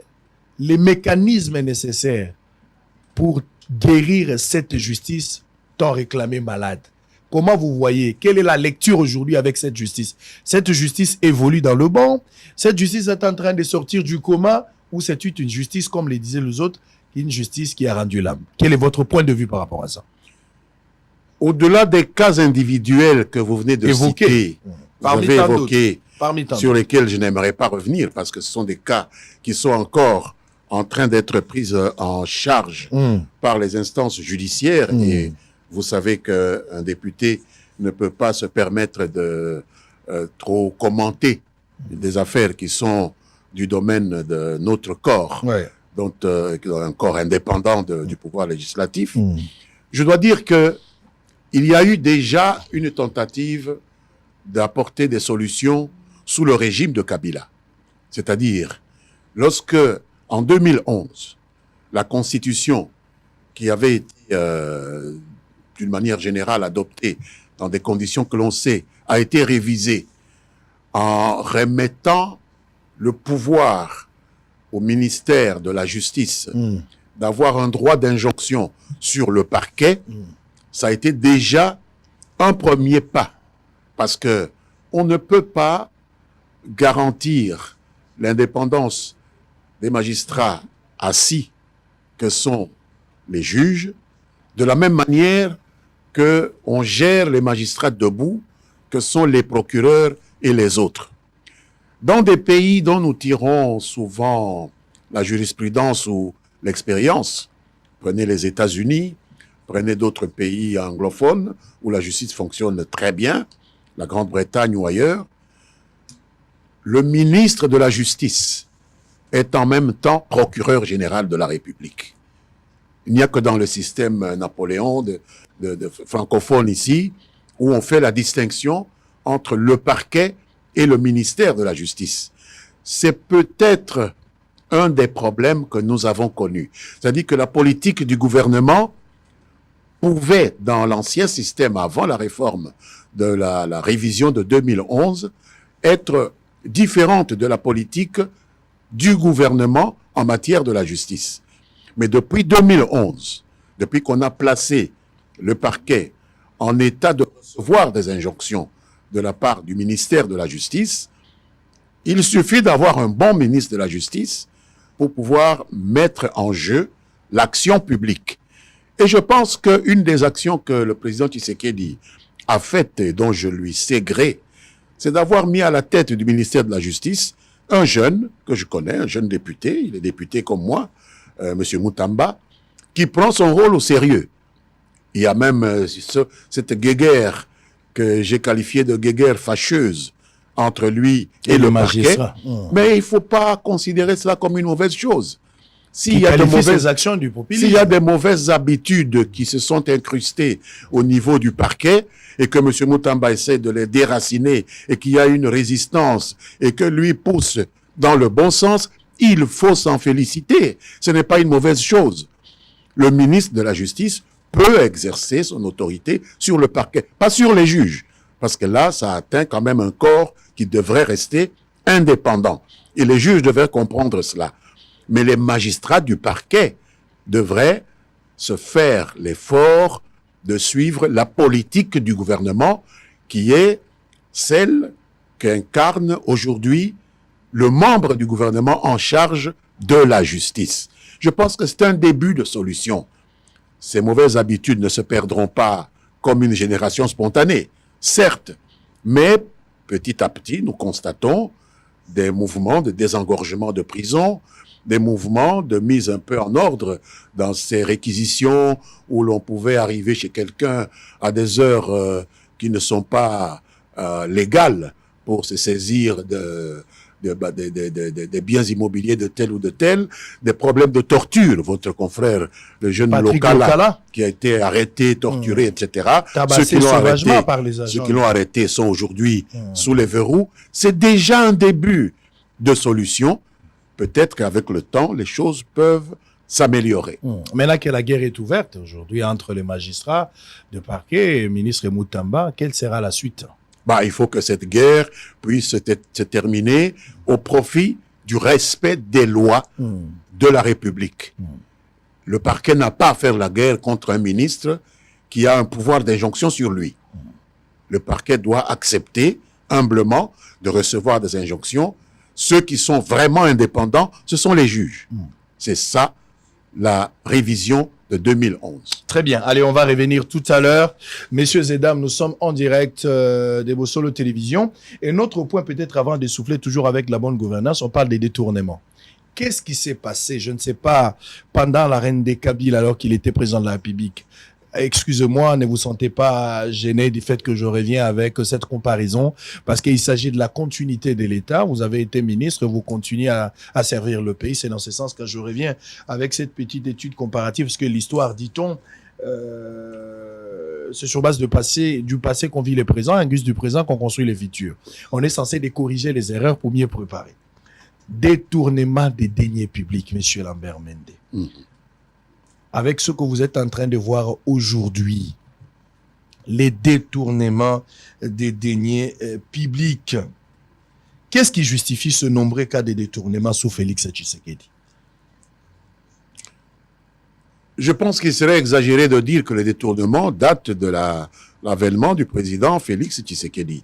les mécanismes nécessaires pour guérir cette justice tant réclamée malade? Comment vous voyez? Quelle est la lecture aujourd'hui avec cette justice? Cette justice évolue dans le bon? Cette justice est en train de sortir du coma? Ou c'est une justice, comme le disaient les autres, une justice qui a rendu l'âme? Quel est votre point de vue par rapport à ça? Au-delà des cas individuels que vous venez de citer, sur lesquels je n'aimerais pas revenir parce que ce sont des cas qui sont encore en train d'être pris en charge par les instances judiciaires et vous savez qu'un député ne peut pas se permettre de trop commenter des affaires qui sont du domaine de notre corps, donc un corps indépendant du pouvoir législatif. Je dois dire que il y a eu déjà une tentative d'apporter des solutions sous le régime de Kabila. C'est-à-dire, lorsque, en 2011, la Constitution qui avait été d'une manière générale adoptée dans des conditions que l'on sait, a été révisée en remettant le pouvoir au ministère de la Justice d'avoir un droit d'injonction sur le parquet, ça a été déjà un premier pas. Parce que on ne peut pas garantir l'indépendance des magistrats assis que sont les juges, de la même manière qu'on gère les magistrats debout, que sont les procureurs et les autres. Dans des pays dont nous tirons souvent la jurisprudence ou l'expérience, prenez les États-Unis, prenez d'autres pays anglophones où la justice fonctionne très bien, la Grande-Bretagne ou ailleurs, le ministre de la Justice est en même temps procureur général de la République. Il n'y a que dans le système Napoléon de francophone ici, où on fait la distinction entre le parquet et le ministère de la Justice. C'est peut-être un des problèmes que nous avons connus. C'est-à-dire que la politique du gouvernement pouvait, dans l'ancien système, avant la réforme de la révision de 2011, être différente de la politique du gouvernement en matière de la justice. Mais depuis 2011, depuis qu'on a placé le parquet en état de recevoir des injonctions de la part du ministère de la Justice, il suffit d'avoir un bon ministre de la Justice pour pouvoir mettre en jeu l'action publique. Et je pense qu'une des actions que le président Tshisekedi a faites et dont je lui sais gré, c'est d'avoir mis à la tête du ministère de la Justice un jeune que je connais, un jeune député, il est député comme moi, M. Moutamba, qui prend son rôle au sérieux. Il y a même cette guéguerre que j'ai qualifiée de guéguerre fâcheuse entre lui et le parquet. Mais il ne faut pas considérer cela comme une mauvaise chose. S'il y a de mauvaises actions du populisme, s'il y a des mauvaises habitudes qui se sont incrustées au niveau du parquet et que M. Moutamba essaie de les déraciner et qu'il y a une résistance et que lui pousse dans le bon sens, il faut s'en féliciter. Ce n'est pas une mauvaise chose. Le ministre de la Justice peut exercer son autorité sur le parquet, pas sur les juges, parce que là, ça atteint quand même un corps qui devrait rester indépendant. Et les juges devraient comprendre cela. Mais les magistrats du parquet devraient se faire l'effort de suivre la politique du gouvernement qui est celle qu'incarne aujourd'hui le membre du gouvernement en charge de la justice. Je pense que c'est un début de solution. Ces mauvaises habitudes ne se perdront pas comme une génération spontanée, certes, mais petit à petit, nous constatons des mouvements de désengorgement de prison, des mouvements de mise un peu en ordre dans ces réquisitions où l'on pouvait arriver chez quelqu'un à des heures qui ne sont pas légales pour se saisir des biens immobiliers de tel ou de tel, des problèmes de torture. Votre confrère, le jeune Lokala, qui a été arrêté, torturé, etc. Ceux qui l'ont arrêté sont aujourd'hui sous les verrous. C'est déjà un début de solution. Peut-être qu'avec le temps, les choses peuvent s'améliorer. Maintenant que la guerre est ouverte aujourd'hui entre les magistrats de parquet et le ministre Moutamba, quelle sera la suite? Il faut que cette guerre puisse se terminer au profit du respect des lois de la République. Le parquet n'a pas à faire la guerre contre un ministre qui a un pouvoir d'injonction sur lui. Le parquet doit accepter humblement de recevoir des injonctions. Ceux qui sont vraiment indépendants, ce sont les juges. C'est ça, la révision de 2011. Très bien. Allez, on va revenir tout à l'heure. Messieurs et dames, nous sommes en direct de Bossolo Télévision. Et notre point, peut-être avant de souffler toujours avec la bonne gouvernance, on parle des détournements. Qu'est-ce qui s'est passé, je ne sais pas, pendant la reine des Kabyles, alors qu'il était président de la République? Excusez-moi, ne vous sentez pas gêné du fait que je reviens avec cette comparaison, parce qu'il s'agit de la continuité de l'État. Vous avez été ministre, vous continuez à servir le pays. C'est dans ce sens que je reviens avec cette petite étude comparative, parce que l'histoire, dit-on, c'est sur base du passé qu'on vit le présent, en guise du présent qu'on construit les futurs. On est censé corriger les erreurs pour mieux préparer. Détournement des deniers publics, monsieur Lambert Mende. Avec ce que vous êtes en train de voir aujourd'hui, les détournements des deniers publics, qu'est-ce qui justifie ce nombreux cas de détournement sous Félix Tshisekedi? Je pense qu'il serait exagéré de dire que les détournements datent de l'avènement du président Félix Tshisekedi.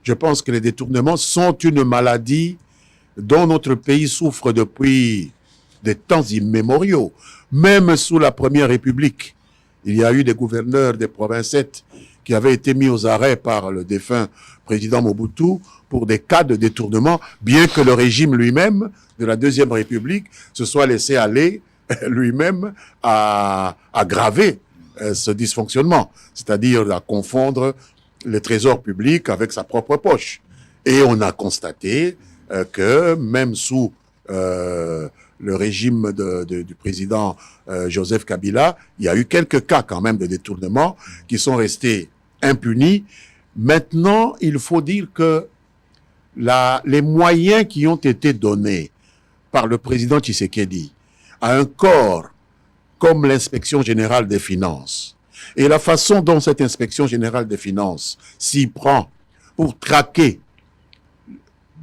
Je pense que les détournements sont une maladie dont notre pays souffre depuis des temps immémoriaux. Même sous la Première République, il y a eu des gouverneurs des provinces qui avaient été mis aux arrêts par le défunt président Mobutu pour des cas de détournement, bien que le régime lui-même de la Deuxième République se soit laissé aller lui-même à aggraver ce dysfonctionnement, c'est-à-dire à confondre le trésor public avec sa propre poche. Et on a constaté que même sous le régime du président Joseph Kabila, il y a eu quelques cas quand même de détournement qui sont restés impunis. Maintenant, il faut dire que les moyens qui ont été donnés par le président Tshisekedi à un corps comme l'inspection générale des finances et la façon dont cette inspection générale des finances s'y prend pour traquer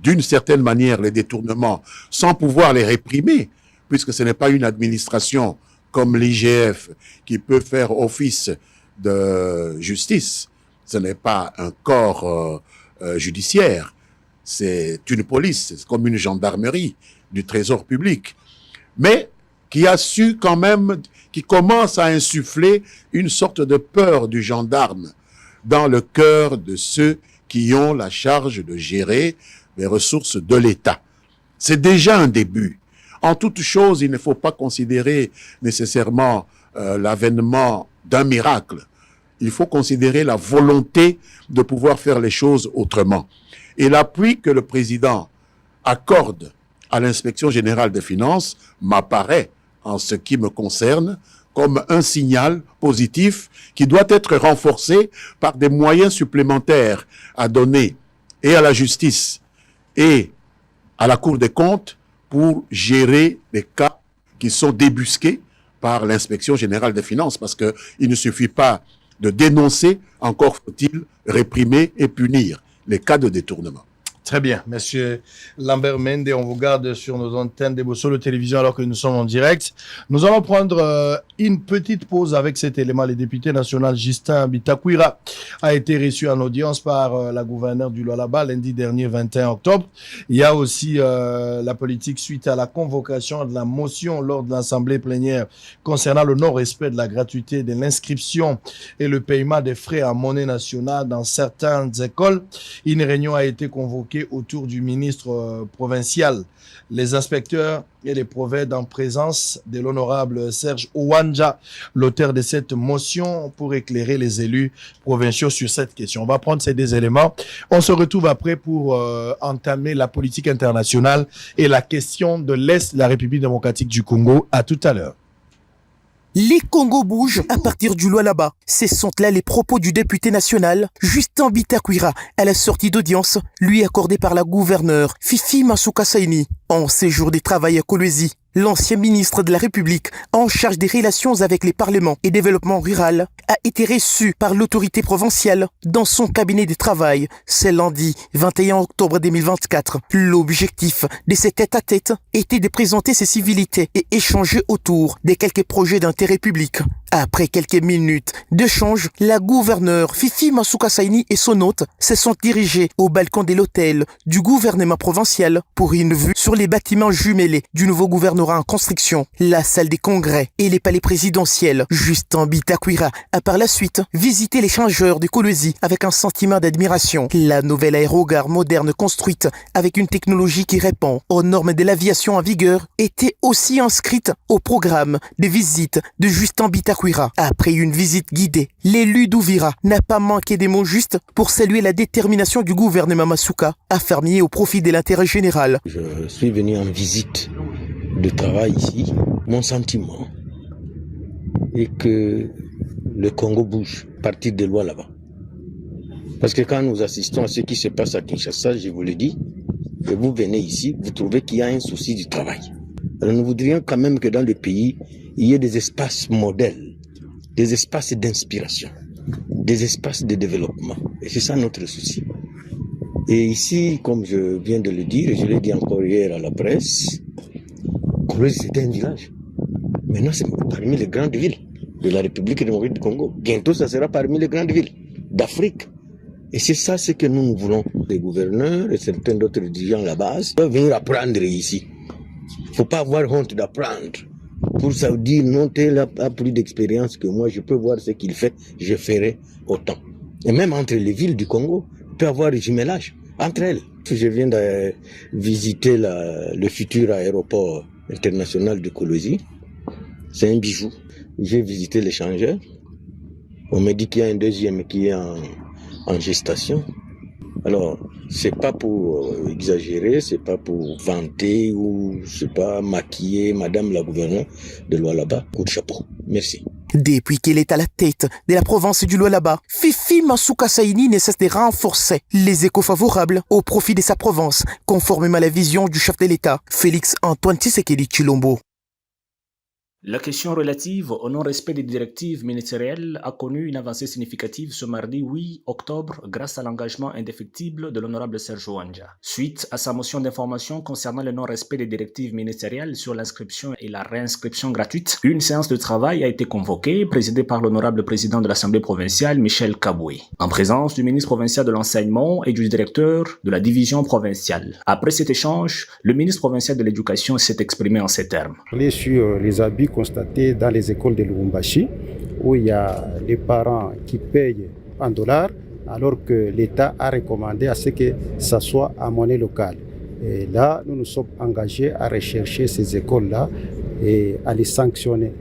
d'une certaine manière les détournements sans pouvoir les réprimer, puisque ce n'est pas une administration comme l'IGF qui peut faire office de justice. Ce n'est pas un corps judiciaire, c'est une police, c'est comme une gendarmerie du trésor public, mais qui a su quand même, qui commence à insuffler une sorte de peur du gendarme dans le cœur de ceux qui ont la charge de gérer les ressources de l'État. C'est déjà un début. En toute chose, il ne faut pas considérer nécessairement l'avènement d'un miracle. Il faut considérer la volonté de pouvoir faire les choses autrement. Et l'appui que le président accorde à l'inspection générale des finances m'apparaît, en ce qui me concerne, comme un signal positif qui doit être renforcé par des moyens supplémentaires à donner et à la justice et à la Cour des comptes pour gérer les cas qui sont débusqués par l'inspection générale des finances, parce qu'il ne suffit pas de dénoncer, encore faut-il réprimer et punir les cas de détournement. Très bien, monsieur Lambert Mende, on vous garde sur nos antennes de Bossolo Télévision alors que nous sommes en direct. Nous allons prendre une petite pause avec cet élément. Le député national Justin Bitakwira a été reçu en audience par la gouverneure du Lualaba lundi dernier 21 octobre. Il y a aussi la politique suite à la convocation de la motion lors de l'Assemblée plénière concernant le non-respect de la gratuité de l'inscription et le paiement des frais en monnaie nationale dans certaines écoles. Une réunion a été convoquée convoqués autour du ministre provincial. Les inspecteurs et les prophètes en présence de l'honorable Serge Ouanja, l'auteur de cette motion, pour éclairer les élus provinciaux sur cette question. On va prendre ces deux éléments. On se retrouve après pour entamer la politique internationale et la question de l'Est de la République démocratique du Congo. À tout à l'heure. Les Congo bougent à partir du Lualaba. Ce sont là les propos du député national Justin Bitakwira à la sortie d'audience lui accordée par la gouverneure Fifi Masuka Saini en séjour de travail à Kolwezi. L'ancien ministre de la République en charge des relations avec les parlements et développement rural a été reçu par l'autorité provinciale dans son cabinet de travail ce lundi 21 octobre 2024. L'objectif de cet tête-à-tête était de présenter ses civilités et échanger autour de quelques projets d'intérêt public. Après quelques minutes d'échange, la gouverneure Fifi Masuka Saini et son hôte se sont dirigés au balcon de l'hôtel du gouvernement provincial pour une vue sur les bâtiments jumelés du nouveau gouvernorat en construction, la salle des congrès et les palais présidentiels. Justin Bitakwira a par la suite visité l'échangeur de Kolwezi avec un sentiment d'admiration. La nouvelle aérogare moderne construite avec une technologie qui répond aux normes de l'aviation en vigueur était aussi inscrite au programme de visite de Justin Bitakwira. Après une visite guidée, l'élu d'Ouvira n'a pas manqué des mots justes pour saluer la détermination du gouvernement Masuka à fermer au profit de l'intérêt général. Je suis venu en visite de travail ici. Mon sentiment est que le Congo bouge à partir des lois là-bas. Parce que quand nous assistons à ce qui se passe à Kinshasa, je vous le dis, et vous venez ici, vous trouvez qu'il y a un souci du travail. Alors nous voudrions quand même que dans le pays, il y ait des espaces modèles, des espaces d'inspiration, des espaces de développement. Et c'est ça notre souci. Et ici, comme je viens de le dire, et je l'ai dit encore hier à la presse, Kolwezi c'était un village. Maintenant, c'est parmi les grandes villes de la République démocratique du Congo. Bientôt, ça sera parmi les grandes villes d'Afrique. Et c'est ça ce que nous voulons. Les gouverneurs et certains d'autres dirigeants à la base doivent venir apprendre ici. Il ne faut pas avoir honte d'apprendre. Pour ça dire, non, tel a plus d'expérience que moi, je peux voir ce qu'il fait, je ferai autant. Et même entre les villes du Congo, il peut y avoir un jumelage entre elles. Je viens de visiter le futur aéroport international de Kolwezi. C'est un bijou. J'ai visité l'échangeur. On me dit qu'il y a un deuxième qui est en gestation. Alors, c'est pas pour exagérer, c'est pas pour vanter ou, je sais pas, maquiller Madame la gouverneure de Lualaba. Coup de chapeau. Merci. Depuis qu'elle est à la tête de la province du Lualaba, Fifi Masuka Saini ne cesse de renforcer les échos favorables au profit de sa province, conformément à la vision du chef de l'État, Félix Antoine Tshisekedi Tshilombo. La question relative au non-respect des directives ministérielles a connu une avancée significative ce mardi 8 octobre grâce à l'engagement indéfectible de l'honorable Serge Ouanja. Suite à sa motion d'information concernant le non-respect des directives ministérielles sur l'inscription et la réinscription gratuite, une séance de travail a été convoquée, présidée par l'honorable président de l'Assemblée provinciale, Michel Kaboué, en présence du ministre provincial de l'Enseignement et du directeur de la division provinciale. Après cet échange, le ministre provincial de l'Éducation s'est exprimé en ces termes. Sur les abus constatés dans les écoles de Lubumbashi, où il y a les parents qui payent en dollars, alors que l'État a recommandé à ce que ça soit en monnaie locale. Et là, nous nous sommes engagés à rechercher ces écoles-là et à les sanctionner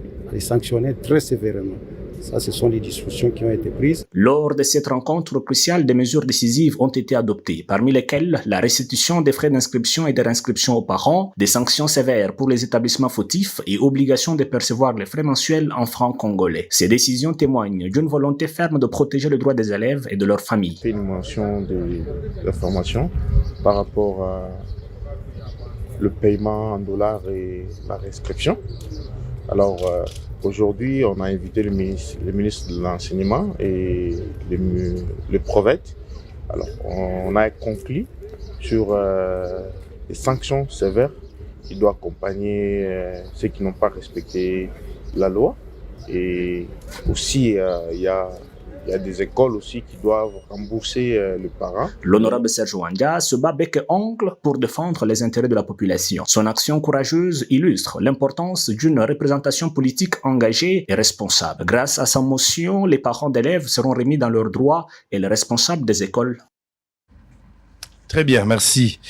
très sévèrement. Ça, ce sont les discussions qui ont été prises. Lors de cette rencontre cruciale, des mesures décisives ont été adoptées, parmi lesquelles la restitution des frais d'inscription et de réinscription aux parents, des sanctions sévères pour les établissements fautifs et obligation de percevoir les frais mensuels en francs congolais. Ces décisions témoignent d'une volonté ferme de protéger le droit des élèves et de leurs familles. C'est une mention de formation par rapport à le paiement en dollars et la restriction. Alors, aujourd'hui, on a invité le ministre de l'Enseignement et le prophète. Alors, on a conclu sur les sanctions sévères qui doivent accompagner ceux qui n'ont pas respecté la loi. Et aussi, il y a des écoles aussi qui doivent rembourser les parents. L'honorable Serge Ouanja se bat bec et ongle pour défendre les intérêts de la population. Son action courageuse illustre l'importance d'une représentation politique engagée et responsable. Grâce à sa motion, les parents d'élèves seront remis dans leurs droits et les responsables des écoles. Très bien, merci.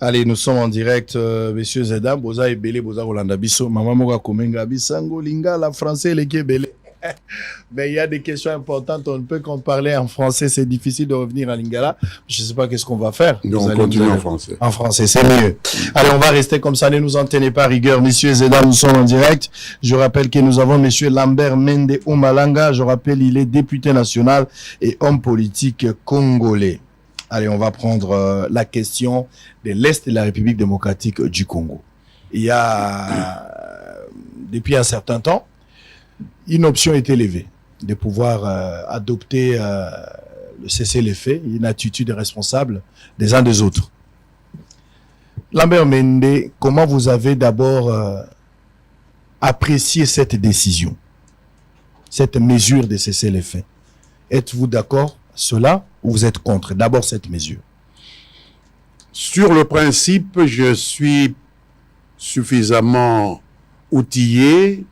Allez, nous sommes en direct, messieurs et dames. Boza Ebele, Boza Rolanda Bisso, Maman Moga Komenga Bisango, Lingala, français, les Kébélé. Mais il y a des questions importantes. On ne peut qu'en parler en français. C'est difficile de revenir en lingala. Je ne sais pas qu'est-ce qu'on va faire. Donc, on continue en français. En français, c'est mieux. Allez, on va rester comme ça. Ne nous en tenez pas rigueur. Messieurs et dames, nous sommes en direct. Je rappelle que nous avons monsieur Lambert Mende Omalanga. Je rappelle, il est député national et homme politique congolais. Allez, on va prendre la question de l'Est de la République démocratique du Congo. Il y a, depuis un certain temps, une option est élevée de pouvoir adopter le cessez-le-feu, une attitude responsable des uns des autres. Lambert Mende, comment vous avez d'abord apprécié cette décision, cette mesure de cessez-le-feu? Êtes-vous d'accord cela ou vous êtes contre d'abord cette mesure? Sur le principe, je suis suffisamment outillé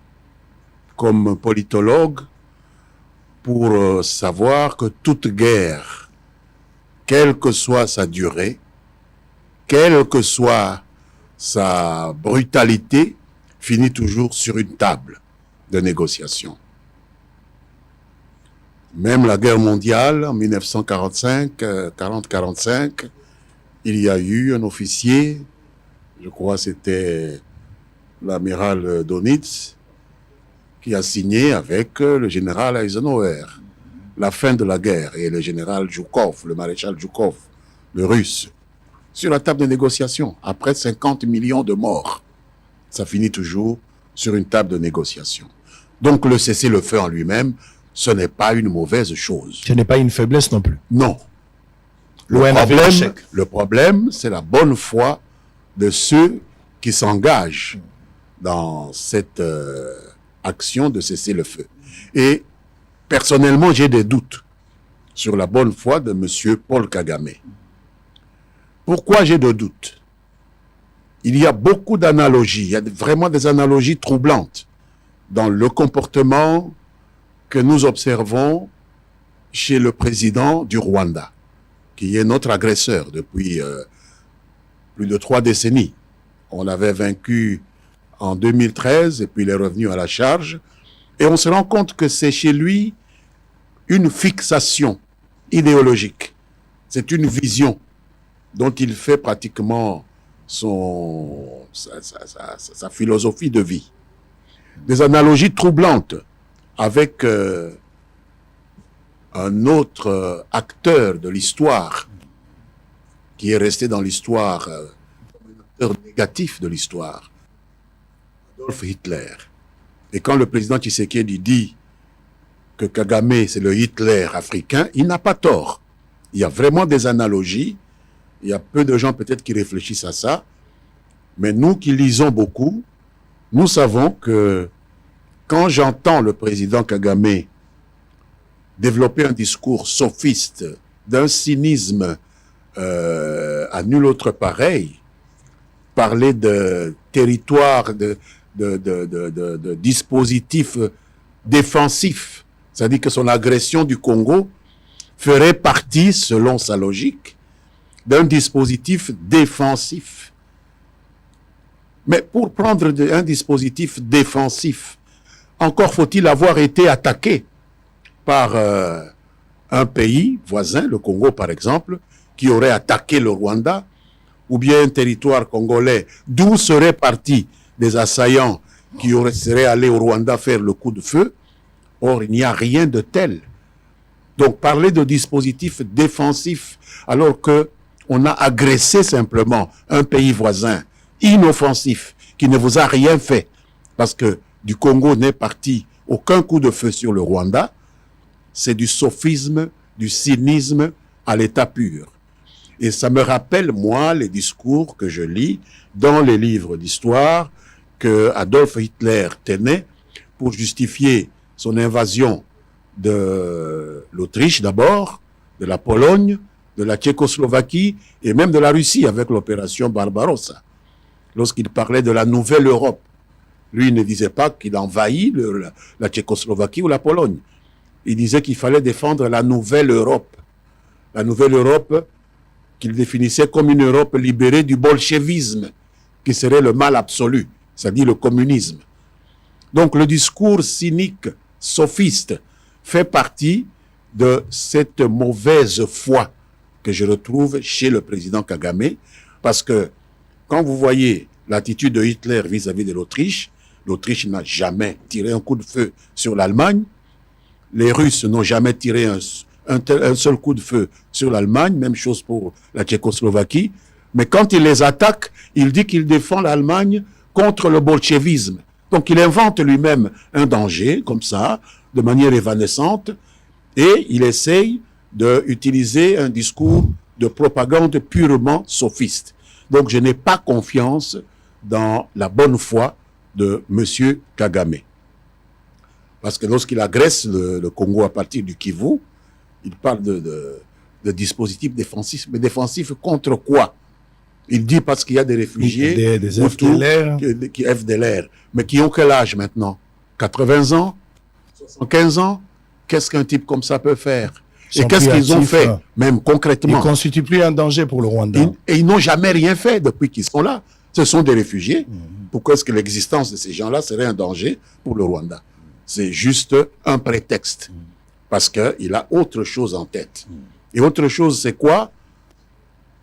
comme politologue pour savoir que toute guerre, quelle que soit sa durée, quelle que soit sa brutalité, finit toujours sur une table de négociation. Même la guerre mondiale en 1945, 40-45, il y a eu un officier, je crois c'était l'amiral Donitz, qui a signé avec le général Eisenhower la fin de la guerre, et le général Zhukov, le maréchal Zhukov, le russe, sur la table de négociation. Après 50 millions de morts, ça finit toujours sur une table de négociation. Donc le cessez-le-feu en lui-même, ce n'est pas une mauvaise chose. Ce n'est pas une faiblesse non plus. Non. Le problème, c'est la bonne foi de ceux qui s'engagent dans cette action de cesser le feu. Et personnellement, j'ai des doutes sur la bonne foi de M. Paul Kagame. Pourquoi j'ai des doutes? Il y a beaucoup d'analogies, il y a vraiment des analogies troublantes dans le comportement que nous observons chez le président du Rwanda, qui est notre agresseur depuis plus de 3 décennies. On l'avait vaincu en 2013 et puis il est revenu à la charge. Et on se rend compte que c'est chez lui une fixation idéologique. C'est une vision dont il fait pratiquement sa philosophie de vie. Des analogies troublantes avec un autre acteur de l'histoire qui est resté dans l'histoire, un acteur négatif de l'histoire, Adolf Hitler. Et quand le président Tshisekedi dit que Kagame c'est le Hitler africain, il n'a pas tort. Il y a vraiment des analogies. Il y a peu de gens peut-être qui réfléchissent à ça. Mais nous qui lisons beaucoup, nous savons que quand j'entends le président Kagame développer un discours sophiste, d'un cynisme à nul autre pareil, parler de territoire, de dispositifs défensifs, c'est-à-dire que son agression du Congo ferait partie, selon sa logique, d'un dispositif défensif. Mais pour prendre un dispositif défensif, encore faut-il avoir été attaqué par un pays voisin, le Congo par exemple, qui aurait attaqué le Rwanda, ou bien un territoire congolais d'où seraient partis des assaillants qui seraient allés au Rwanda faire le coup de feu. Or, il n'y a rien de tel. Donc, parler de dispositif défensif alors qu'on a agressé simplement un pays voisin, inoffensif, qui ne vous a rien fait, parce que du Congo n'est parti aucun coup de feu sur le Rwanda, c'est du sophisme, du cynisme à l'état pur. Et ça me rappelle, moi, les discours que je lis dans les livres d'histoire que Adolf Hitler tenait pour justifier son invasion de l'Autriche d'abord, de la Pologne, de la Tchécoslovaquie et même de la Russie avec l'opération Barbarossa. Lorsqu'il parlait de la nouvelle Europe, lui, il ne disait pas qu'il envahit la Tchécoslovaquie ou la Pologne. Il disait qu'il fallait défendre la nouvelle Europe. La nouvelle Europe qu'il définissait comme une Europe libérée du bolchevisme, qui serait le mal absolu, c'est-à-dire le communisme. Donc le discours cynique, sophiste, fait partie de cette mauvaise foi que je retrouve chez le président Kagame, parce que quand vous voyez l'attitude de Hitler vis-à-vis de l'Autriche, l'Autriche n'a jamais tiré un coup de feu sur l'Allemagne, les Russes n'ont jamais tiré un seul coup de feu sur l'Allemagne, même chose pour la Tchécoslovaquie, mais quand il les attaque, il dit qu'il défend l'Allemagne contre le bolchevisme. Donc il invente lui-même un danger, comme ça, de manière évanescente, et il essaye d'utiliser un discours de propagande purement sophiste. Donc je n'ai pas confiance dans la bonne foi de M. Kagame. Parce que lorsqu'il agresse le Congo à partir du Kivu, il parle de dispositifs défensifs, mais défensifs contre quoi? Il dit parce qu'il y a des réfugiés, des FDLR. FDLR, mais qui ont quel âge maintenant? 80 ans? 75 ans? Qu'est-ce qu'un type comme ça peut faire? Et qu'est-ce qu'ils ont fait, même concrètement? Ils ne constituent plus un danger pour le Rwanda. Et ils n'ont jamais rien fait depuis qu'ils sont là. Ce sont des réfugiés. Pourquoi est-ce que l'existence de ces gens-là serait un danger pour le Rwanda? C'est juste un prétexte. Parce qu'il a autre chose en tête. Et autre chose, c'est quoi?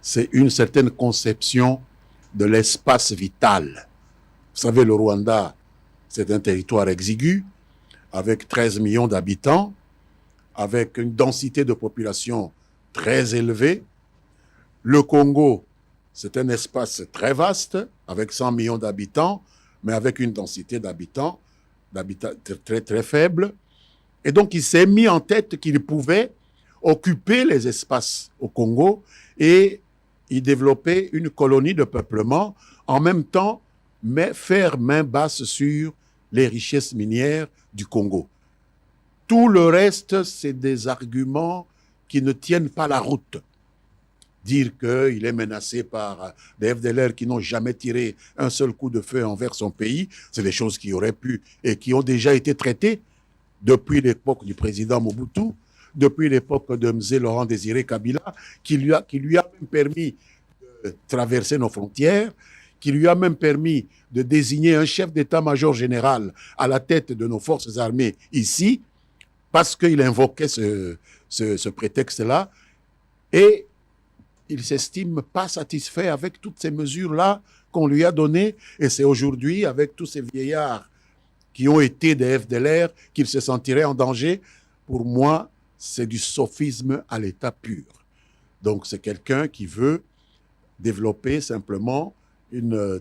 C'est une certaine conception de l'espace vital. Vous savez, le Rwanda, c'est un territoire exigu, avec 13 millions d'habitants, avec une densité de population très élevée. Le Congo, c'est un espace très vaste, avec 100 millions d'habitants, mais avec une densité d'habitants très, très faible. Et donc, il s'est mis en tête qu'il pouvait occuper les espaces au Congo et y développer une colonie de peuplement, en même temps, mais faire main basse sur les richesses minières du Congo. Tout le reste, c'est des arguments qui ne tiennent pas la route. Dire qu'il est menacé par des FDLR qui n'ont jamais tiré un seul coup de feu envers son pays, c'est des choses qui auraient pu et qui ont déjà été traitées depuis l'époque du président Mobutu, depuis l'époque de M. Laurent Désiré Kabila, qui lui a même permis de traverser nos frontières, qui lui a même permis de désigner un chef d'état-major général à la tête de nos forces armées ici, parce qu'il invoquait ce prétexte-là, et il ne s'estime pas satisfait avec toutes ces mesures-là qu'on lui a données, et c'est aujourd'hui, avec tous ces vieillards qui ont été des FDLR, qu'il se sentirait en danger. Pour moi, c'est du sophisme à l'état pur. Donc c'est quelqu'un qui veut développer simplement une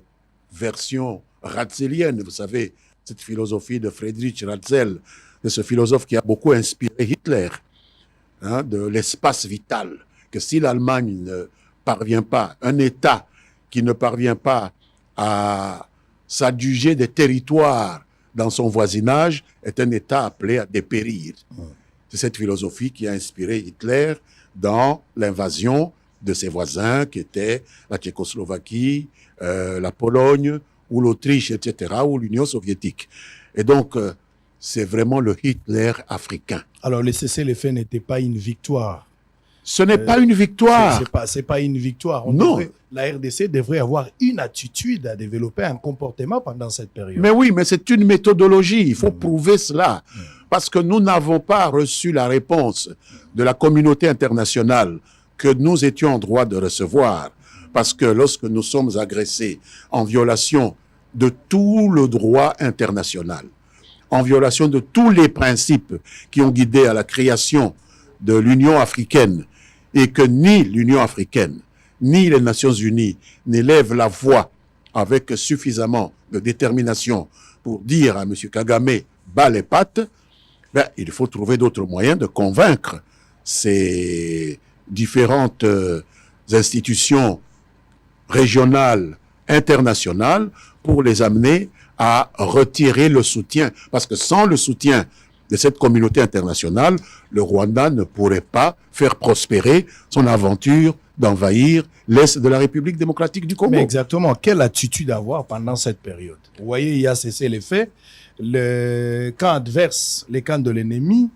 version ratzelienne. Vous savez, cette philosophie de Friedrich Ratzel, de ce philosophe qui a beaucoup inspiré Hitler, hein, de l'espace vital, que si l'Allemagne ne parvient pas, un État qui ne parvient pas à s'adjuger des territoires dans son voisinage, est un État appelé à dépérir. C'est cette philosophie qui a inspiré Hitler dans l'invasion de ses voisins, qui étaient la Tchécoslovaquie, la Pologne, ou l'Autriche, etc., ou l'Union soviétique. Et donc, c'est vraiment le Hitler africain. Alors, le cessez-le-feu n'était pas une victoire. Ce n'est pas une victoire. C'est pas une victoire. La RDC devrait avoir une attitude à développer, un comportement pendant cette période. Mais oui, mais c'est une méthodologie. Il faut prouver cela. Parce que nous n'avons pas reçu la réponse de la communauté internationale que nous étions en droit de recevoir. Parce que lorsque nous sommes agressés en violation de tout le droit international, en violation de tous les principes qui ont guidé à la création de l'Union africaine, et que ni l'Union africaine, ni les Nations unies n'élèvent la voix avec suffisamment de détermination pour dire à M. Kagame « bas les pattes », ben, il faut trouver d'autres moyens de convaincre ces différentes institutions régionales, internationales, pour les amener à retirer le soutien. Parce que sans le soutien de cette communauté internationale, le Rwanda ne pourrait pas faire prospérer son aventure d'envahir l'Est de la République démocratique du Congo. Mais exactement, quelle attitude avoir pendant cette période? Vous voyez, il y a cessé les faits. Le camp adverse, les camps de l'ennemi,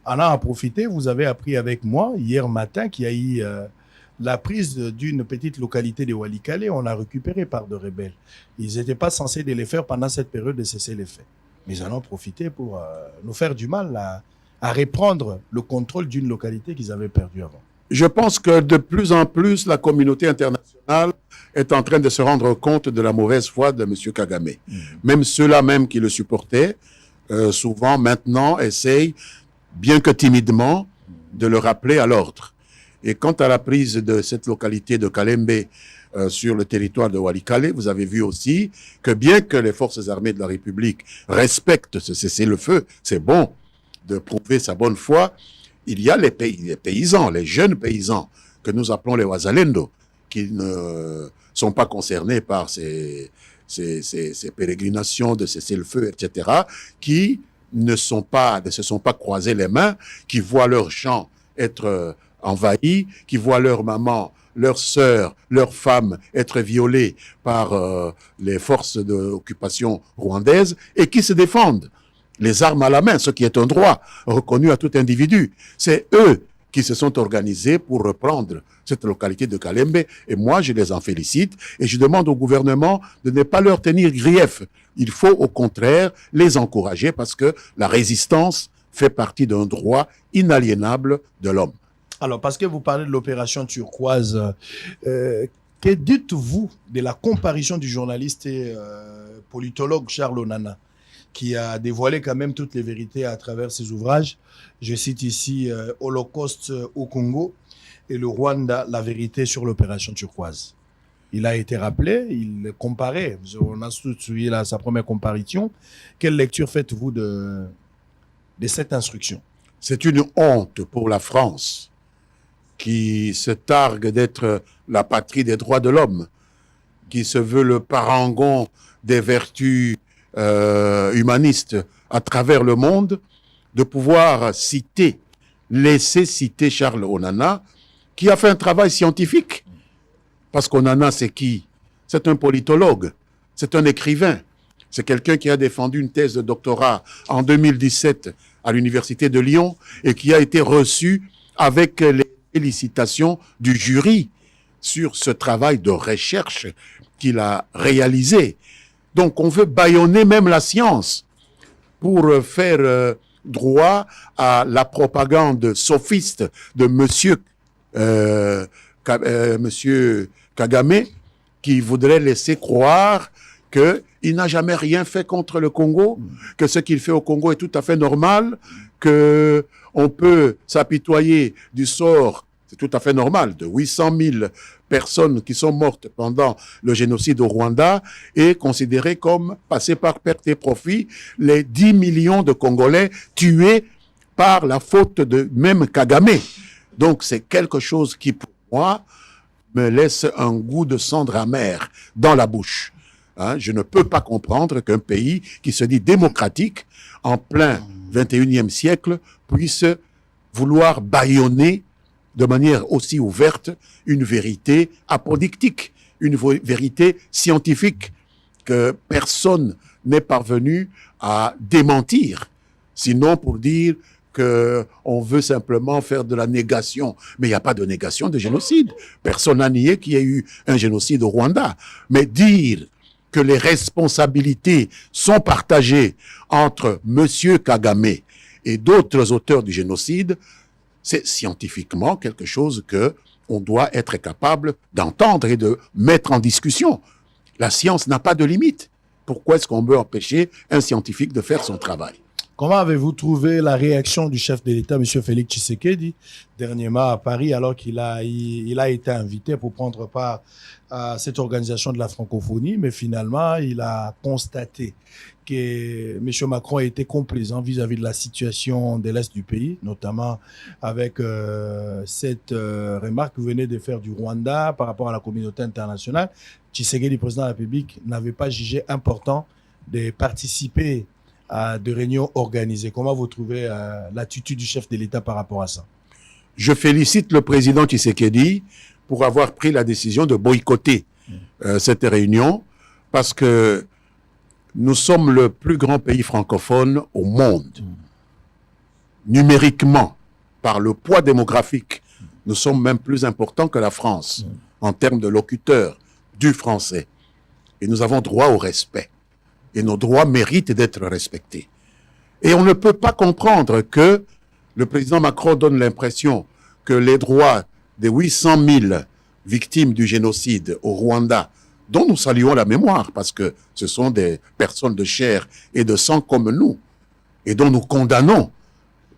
en a profité. Vous avez appris avec moi hier matin qu'il y a eu la prise d'une petite localité de Walikale, on l'a récupérée par de rebelles. Ils n'étaient pas censés de les faire pendant cette période de cesser les faits. Mais ils en ont profité pour nous faire du mal à reprendre le contrôle d'une localité qu'ils avaient perdue avant. Je pense que de plus en plus, la communauté internationale est en train de se rendre compte de la mauvaise foi de M. Kagame. Même ceux-là même qui le supportaient, souvent maintenant essayent, bien que timidement, de le rappeler à l'ordre. Et quant à la prise de cette localité de Kalembe sur le territoire de Walikale, vous avez vu aussi que bien que les forces armées de la République respectent ce cessez-le-feu, c'est bon de prouver sa bonne foi, il y a les paysans, les jeunes paysans, que nous appelons les Wazalendo, qui ne sont pas concernés par ces pérégrinations de cessez-le-feu, etc., qui ne se sont pas croisés les mains, qui voient leurs champs être envahis, qui voient leur maman, leurs sœurs, leurs femmes être violées par les forces d'occupation rwandaises et qui se défendent. Les armes à la main, ce qui est un droit reconnu à tout individu. C'est eux qui se sont organisés pour reprendre cette localité de Kalembe. Et moi, je les en félicite et je demande au gouvernement de ne pas leur tenir grief. Il faut au contraire les encourager parce que la résistance fait partie d'un droit inaliénable de l'homme. Alors, parce que vous parlez de l'opération turquoise, que dites-vous de la comparution du journaliste et politologue Charles Onana, qui a dévoilé quand même toutes les vérités à travers ses ouvrages? Je cite ici Holocauste au Congo et le Rwanda, la vérité sur l'opération turquoise. Il a été rappelé, il comparait, on a suivi sa première comparution. Quelle lecture faites-vous de cette instruction? C'est une honte pour la France, qui se targue d'être la patrie des droits de l'homme, qui se veut le parangon des vertus humanistes à travers le monde, de pouvoir laisser citer Charles Onana, qui a fait un travail scientifique. Parce qu'Onana, c'est qui? C'est un politologue, c'est un écrivain, c'est quelqu'un qui a défendu une thèse de doctorat en 2017 à l'Université de Lyon et qui a été reçu avec les félicitations du jury sur ce travail de recherche qu'il a réalisé. Donc on veut bâillonner même la science pour faire droit à la propagande sophiste de monsieur Kagame, qui voudrait laisser croire qu'il n'a jamais rien fait contre le Congo, que ce qu'il fait au Congo est tout à fait normal, qu'on peut s'apitoyer du sort, c'est tout à fait normal, de 800 000 personnes qui sont mortes pendant le génocide au Rwanda et considérer comme passés par perte et profit les 10 millions de Congolais tués par la faute de même Kagame. Donc c'est quelque chose qui, pour moi, me laisse un goût de cendre amère dans la bouche. Je ne peux pas comprendre qu'un pays qui se dit démocratique, en plein 21e siècle, puisse vouloir bâillonner de manière aussi ouverte une vérité apodictique, une vérité scientifique que personne n'est parvenu à démentir, sinon pour dire qu'on veut simplement faire de la négation. Mais il n'y a pas de négation de génocide. Personne n'a nié qu'il y ait eu un génocide au Rwanda. Mais dire que les responsabilités sont partagées entre M. Kagame et d'autres auteurs du génocide, c'est scientifiquement quelque chose qu'on doit être capable d'entendre et de mettre en discussion. La science n'a pas de limite. Pourquoi est-ce qu'on veut empêcher un scientifique de faire son travail? Comment avez-vous trouvé la réaction du chef de l'État, M. Félix Tshisekedi, dernièrement à Paris, alors qu'il a été invité pour prendre part à cette organisation de la francophonie, mais finalement, il a constaté que M. Macron a été complaisant vis-à-vis de la situation de l'Est du pays, notamment avec cette remarque que vous venez de faire du Rwanda par rapport à la communauté internationale. Tshisekedi, président de la République, n'avait pas jugé important de participer à de réunions organisées. Comment vous trouvez l'attitude du chef de l'État par rapport à ça? Je félicite le président Tshisekedi pour avoir pris la décision de boycotter cette réunion, parce que nous sommes le plus grand pays francophone au monde. Numériquement, par le poids démographique Nous sommes même plus importants que la France en termes de locuteurs du français. Et nous avons droit au respect. Et nos droits méritent d'être respectés. Et on ne peut pas comprendre que le président Macron donne l'impression que les droits des 800 000 victimes du génocide au Rwanda, dont nous saluons la mémoire, parce que ce sont des personnes de chair et de sang comme nous, et dont nous condamnons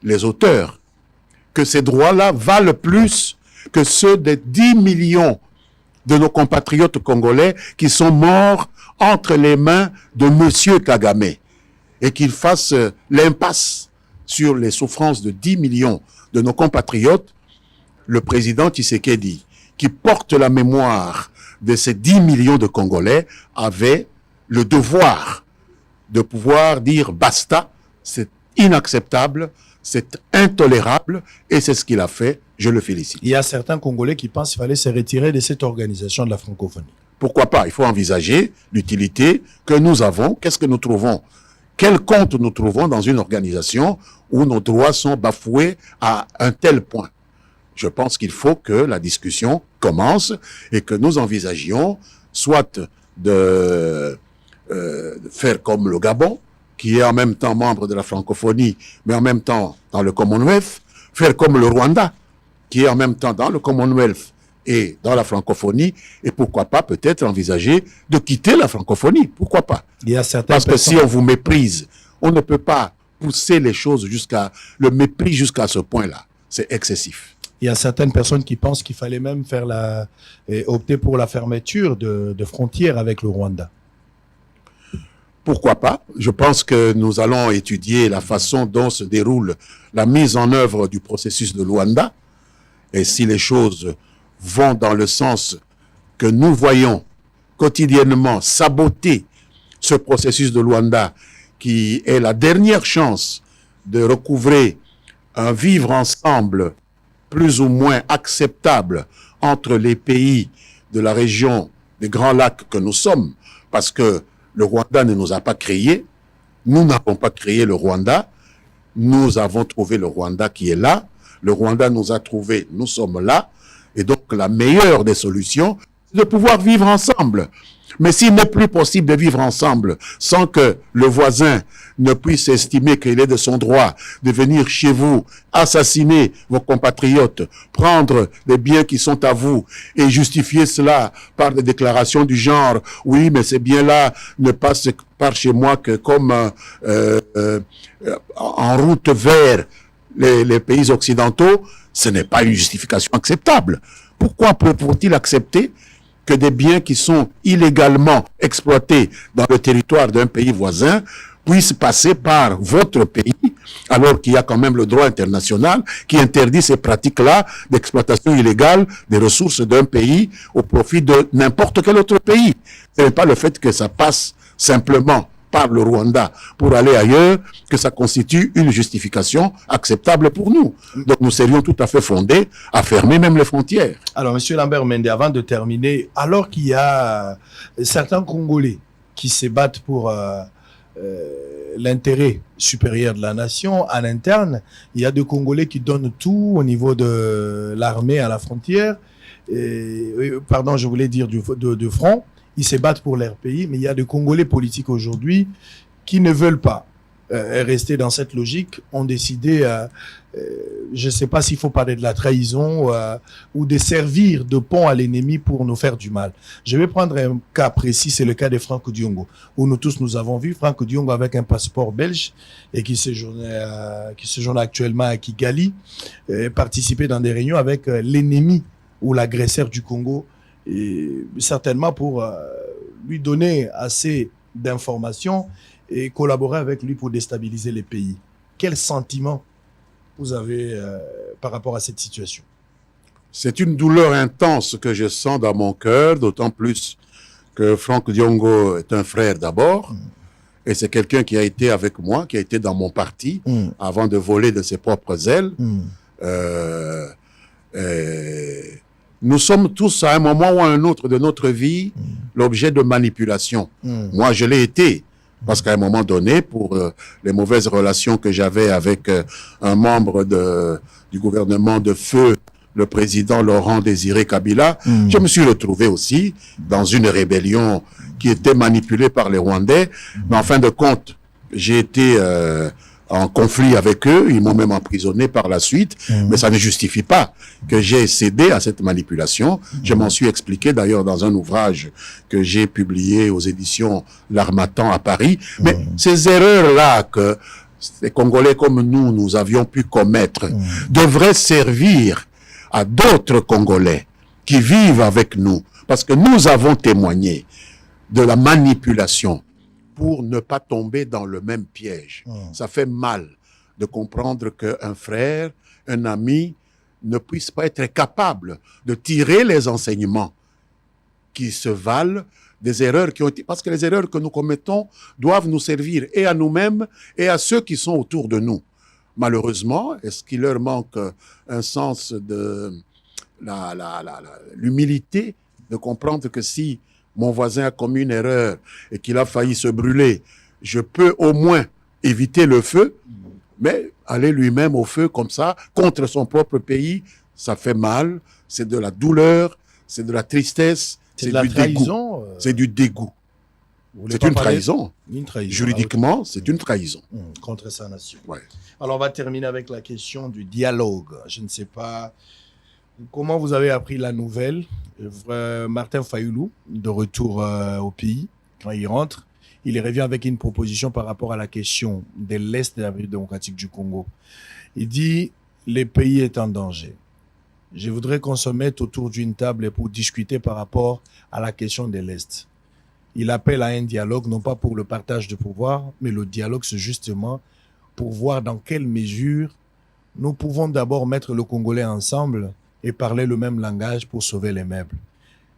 les auteurs, que ces droits-là valent plus que ceux des 10 millions de nos compatriotes congolais qui sont morts entre les mains de M. Kagame, et qu'il fasse l'impasse sur les souffrances de 10 millions de nos compatriotes. Le président Tshisekedi, qui porte la mémoire de ces 10 millions de Congolais, avait le devoir de pouvoir dire basta, c'est inacceptable, c'est intolérable, et c'est ce qu'il a fait. Je le félicite. Il y a certains Congolais qui pensent qu'il fallait se retirer de cette organisation de la francophonie. Pourquoi pas? Il faut envisager l'utilité que nous avons. Qu'est-ce que nous trouvons? Quel compte nous trouvons dans une organisation où nos droits sont bafoués à un tel point? Je pense qu'il faut que la discussion commence et que nous envisagions soit de faire comme le Gabon, qui est en même temps membre de la francophonie, mais en même temps dans le Commonwealth, faire comme le Rwanda, qui est en même temps dans le Commonwealth et dans la francophonie, et pourquoi pas peut-être envisager de quitter la francophonie, pourquoi pas? Il y a certaines Parce que si on vous méprise, on ne peut pas pousser les choses jusqu'à le mépris jusqu'à ce point-là. C'est excessif. Il y a certaines personnes qui pensent qu'il fallait même faire opter pour la fermeture de frontières avec le Rwanda. Pourquoi pas? Je pense que nous allons étudier la façon dont se déroule la mise en œuvre du processus de Luanda. Et si les choses vont dans le sens que nous voyons quotidiennement saboter ce processus de Luanda, qui est la dernière chance de recouvrer un vivre ensemble plus ou moins acceptable entre les pays de la région des Grands Lacs que nous sommes, parce que le Rwanda ne nous a pas créés, nous n'avons pas créé le Rwanda, nous avons trouvé le Rwanda qui est là, le Rwanda nous a trouvés, nous sommes là, et donc la meilleure des solutions, c'est de pouvoir vivre ensemble. Mais s'il n'est plus possible de vivre ensemble sans que le voisin ne puisse estimer qu'il est de son droit de venir chez vous, assassiner vos compatriotes, prendre les biens qui sont à vous et justifier cela par des déclarations du genre « oui, mais ces biens-là ne passent par chez moi que comme en route vers les pays occidentaux », ce n'est pas une justification acceptable. Pourquoi faut-il accepter que des biens qui sont illégalement exploités dans le territoire d'un pays voisin puissent passer par votre pays, alors qu'il y a quand même le droit international qui interdit ces pratiques-là d'exploitation illégale des ressources d'un pays au profit de n'importe quel autre pays. Ce n'est pas le fait que ça passe simplement par le Rwanda pour aller ailleurs que ça constitue une justification acceptable pour nous. Donc nous serions tout à fait fondés à fermer même les frontières. Alors, M. Lambert Mende, avant de terminer, alors qu'il y a certains Congolais qui se battent pour l'intérêt supérieur de la nation, à l'interne, il y a des Congolais qui donnent tout au niveau de l'armée à la frontière, pardon, je voulais dire de front. Ils se battent pour leur pays, mais il y a des Congolais politiques aujourd'hui qui ne veulent pas rester dans cette logique, ont décidé, je ne sais pas s'il faut parler de la trahison ou de servir de pont à l'ennemi pour nous faire du mal. Je vais prendre un cas précis, c'est le cas de Franck Diongo, où nous tous nous avons vu Franck Diongo avec un passeport belge et qui séjourne actuellement à Kigali, participer dans des réunions avec l'ennemi ou l'agresseur du Congo, et certainement pour lui donner assez d'informations et collaborer avec lui pour déstabiliser les pays. Quel sentiment vous avez par rapport à cette situation? C'est une douleur intense que je sens dans mon cœur, d'autant plus que Franck Diongo est un frère d'abord, et c'est quelqu'un qui a été avec moi, qui a été dans mon parti, avant de voler de ses propres ailes. Nous sommes tous, à un moment ou à un autre de notre vie, l'objet de manipulation. Moi, je l'ai été, parce qu'à un moment donné, pour les mauvaises relations que j'avais avec un membre du gouvernement de feu, le président Laurent Désiré Kabila, je me suis retrouvé aussi dans une rébellion qui était manipulée par les Rwandais. Mais en fin de compte, j'ai été en conflit avec eux. Ils m'ont même emprisonné par la suite. Mais ça ne justifie pas que j'ai cédé à cette manipulation. Je m'en suis expliqué d'ailleurs dans un ouvrage que j'ai publié aux éditions L'Harmattan à Paris. Mais ces erreurs-là que les Congolais comme nous avions pu commettre devraient servir à d'autres Congolais qui vivent avec nous, parce que nous avons témoigné de la manipulation pour ne pas tomber dans le même piège. Ça fait mal de comprendre qu'un frère, un ami, ne puisse pas être capable de tirer les enseignements qui se valent des erreurs qui ont été... Parce que les erreurs que nous commettons doivent nous servir et à nous-mêmes et à ceux qui sont autour de nous. Malheureusement, est-ce qu'il leur manque un sens de l'humilité de comprendre que si mon voisin a commis une erreur et qu'il a failli se brûler, je peux au moins éviter le feu, mais aller lui-même au feu comme ça, contre son propre pays, ça fait mal, c'est de la douleur, c'est de la tristesse, c'est du dégoût. C'est du dégoût. C'est une trahison. Juridiquement, c'est une trahison. Contre sa nation. Ouais. Alors, on va terminer avec la question du dialogue. Je ne sais pas comment vous avez appris la nouvelle. Martin Fayulu, de retour au pays, quand il rentre, il revient avec une proposition par rapport à la question de l'Est de la République démocratique du Congo. Il dit, le pays est en danger. Je voudrais qu'on se mette autour d'une table pour discuter par rapport à la question de l'Est. Il appelle à un dialogue, non pas pour le partage de pouvoir, mais le dialogue, c'est justement pour voir dans quelle mesure nous pouvons d'abord mettre le Congolais ensemble et parler le même langage pour sauver les meubles.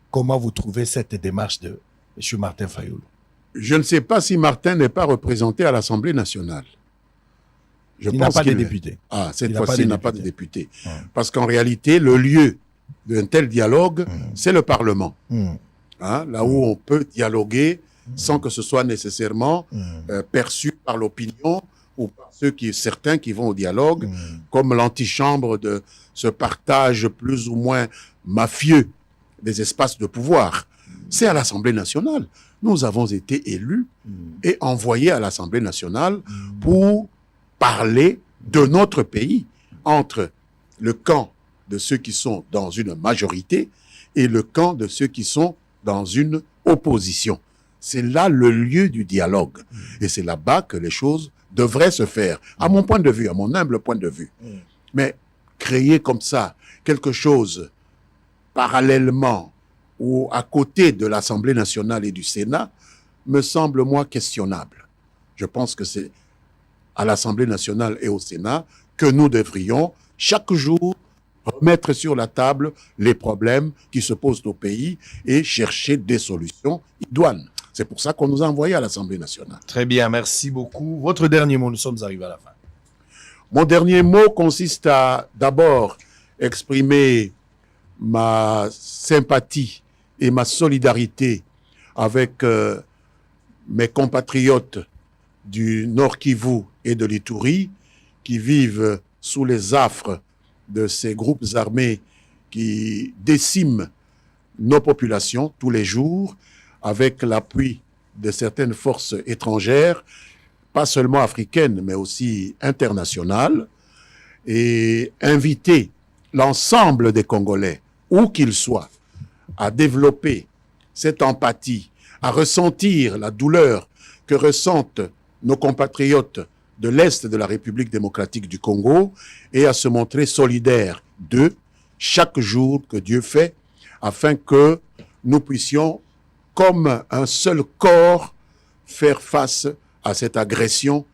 Comment vous trouvez cette démarche de M. Martin Fayulu? Je ne sais pas si Martin n'est pas représenté à l'Assemblée nationale. Il n'a pas de député. Ah, cette fois-ci, il n'a pas de député. Parce qu'en réalité, le lieu d'un tel dialogue, c'est le Parlement. Hein, là où on peut dialoguer sans que ce soit nécessairement perçu par l'opinion ou par certains qui vont au dialogue, comme l'antichambre de ce partage plus ou moins mafieux des espaces de pouvoir. C'est à l'Assemblée nationale. Nous avons été élus et envoyés à l'Assemblée nationale pour parler de notre pays entre le camp de ceux qui sont dans une majorité et le camp de ceux qui sont dans une opposition. C'est là le lieu du dialogue. Et c'est là-bas que les choses devraient se faire, à mon point de vue, à mon humble point de vue. Mais créer comme ça quelque chose parallèlement ou à côté de l'Assemblée nationale et du Sénat me semble, moi, questionnable. Je pense que c'est à l'Assemblée nationale et au Sénat que nous devrions chaque jour remettre sur la table les problèmes qui se posent au pays et chercher des solutions idoines. C'est pour ça qu'on nous a envoyés à l'Assemblée nationale. Très bien, merci beaucoup. Votre dernier mot, nous sommes arrivés à la fin. Mon dernier mot consiste à d'abord exprimer ma sympathie et ma solidarité avec mes compatriotes du Nord Kivu et de l'Ituri qui vivent sous les affres de ces groupes armés qui déciment nos populations tous les jours avec l'appui de certaines forces étrangères, pas seulement africaines, mais aussi internationales, et inviter l'ensemble des Congolais, où qu'ils soient, à développer cette empathie, à ressentir la douleur que ressentent nos compatriotes de l'Est de la République démocratique du Congo et à se montrer solidaires d'eux chaque jour que Dieu fait, afin que nous puissions, comme un seul corps, faire face à cette agression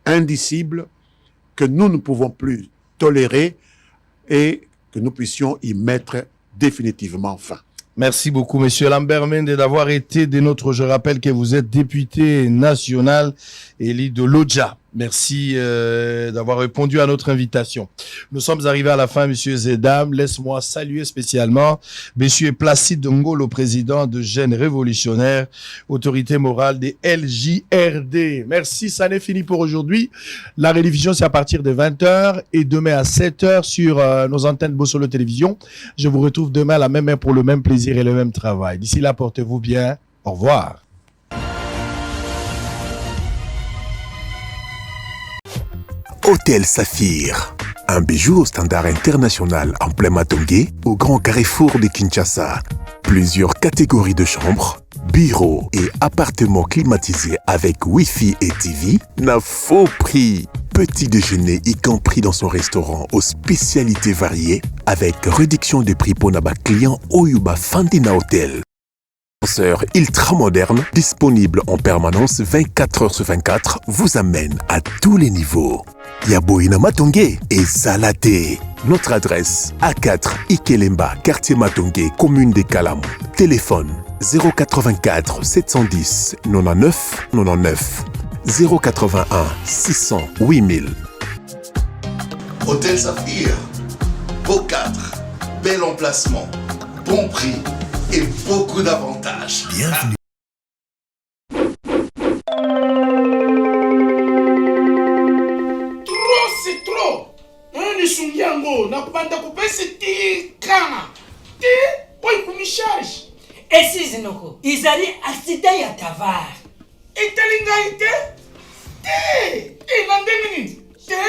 indicible que nous ne pouvons plus tolérer et que nous puissions y mettre définitivement fin. Merci beaucoup, Monsieur Lambert Mende, d'avoir été des nôtres. Je rappelle que vous êtes député national élu de l'Odja. Merci d'avoir répondu à notre invitation. Nous sommes arrivés à la fin, messieurs et dames. Laisse-moi saluer spécialement monsieur Placide Ngolo, président de Jeunes Révolutionnaires, autorité morale des LJRD. Merci, ça n'est fini pour aujourd'hui. La rediffusion, c'est à partir de 20h et demain à 7h sur nos antennes Bossolo Télévision. Je vous retrouve demain à la même heure pour le même plaisir et le même travail. D'ici là, portez-vous bien. Au revoir. Hôtel Saphir, un bijou au standard international en plein Matongé, au grand carrefour de Kinshasa. Plusieurs catégories de chambres, bureaux et appartements climatisés avec Wi-Fi et TV, n'a faux prix. Petit déjeuner y compris dans son restaurant aux spécialités variées, avec réduction de prix pour naba client Oyuba Fandina Hotel. Ascenseur ultra moderne, disponible en permanence 24h/24, vous amène à tous les niveaux. Yaboina Matongé et Salaté. Notre adresse A4 Ikelemba, quartier Matongé, commune des Kalam. Téléphone 084 710 99 99 081 600 8000. Hôtel Saphir, beau cadre, bel emplacement, bon prix et beaucoup d'avantages. Bienvenue. Trop, c'est trop. Nisungiango, na kupanda kupesi ti kama. Ti, oi kumicharge. Esi zinoko, izali accident ya tavar. Italinga ite? Ti, inande minutes. Ti?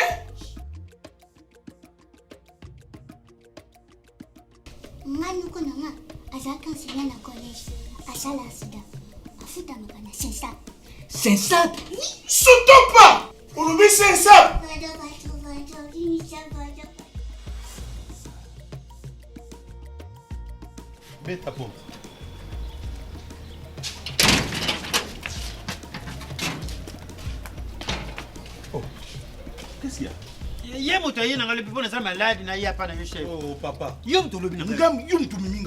Ngani ko nanga azaka nsenya na collège asala sida afuta makana sensa sensa surtout pas olobi sensa Mets ta porte. Oh, qu'est-ce qu'il y a? Oh papa.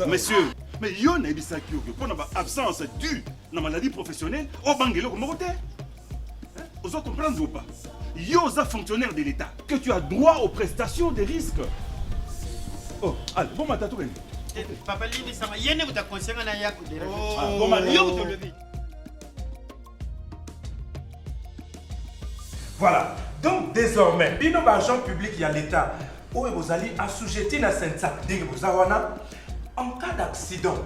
Monsieur, mais yo na bisaki yo pour na absence due na maladie professionnelle au bangelo comme côté. Vous comprendre ou pas? Yo za fonctionnaire de l'État que tu as droit aux prestations de risques. Oh, allez, bon matin tout bien. Papa Libi sama yene buta conseiller na yako de. Oh, bon matin. Yo to lever. Voilà. Donc désormais, bino agent public y a l'État, où vous allez assujetter na sensa, en cas d'accident.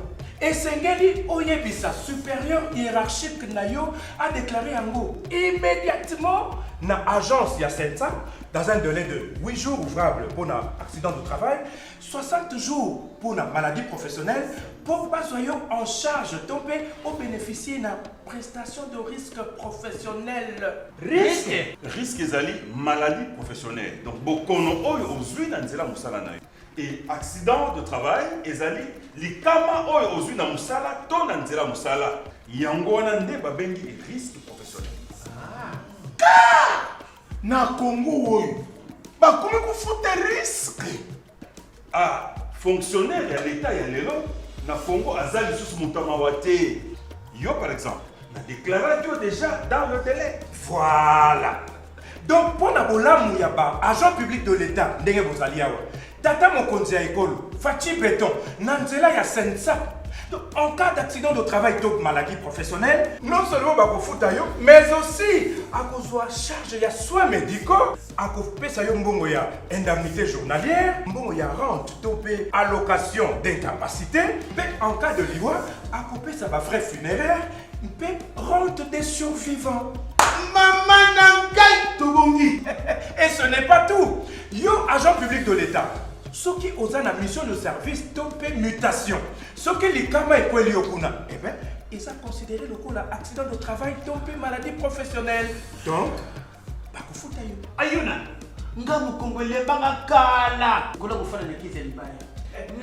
Et Sengeli Oyebisa, supérieur hiérarchique Nayo, a déclaré en gros immédiatement na agence ya sensa, dans un délai de 8 jours ouvrables pour un accident de travail, 60 jours pour une maladie professionnelle, pour pas soyons en charge tomber au bénéficier d'une prestation de risque professionnel. Risque ezali maladie professionnelle. Donc bokono oyo ozwi na nzela musala na yo. Et accident de travail ezali likama oyo ozwi na musala to na nzela musala. Yango wana nde babengi risque professionnel. Na Congo oyo bakomi kufuta risque. Ah, fonctionnaire ya l'État ya lelo na Congo azali lisusu moto amawa te. Yo par exemple, na déclaré déjà dans le délai. Voilà. Donc pour na bolamu ya ba agent public de l'État ndenge bozali awa. Tata mokonzi ya ekolo, Fachi Béton, nanzela ya sensa. Donc, en cas d'accident de travail ou maladie professionnelle, non seulement bakofuta yo, mais aussi à cause de charge ya soins médicaux, à cause de mbongo ya indemnité journalière, mbongo ya rente topé allocation d'incapacité, mais en cas de liwa, à cause de sa frais funéraires, mais rente des survivants. Maman Nangai Tobongi. Et ce n'est pas tout. Yo, agent public de l'État. Ceux qui ont une mission de service topé mutation. Ceux qui les kama et kweli okuna. Eh bien, ils ont considéré le coup l'accident de travail topé maladie professionnelle. Donc, bakufuta yo. Ayuna. Nga mukongole banga kala. Kola kufana na kize libaya.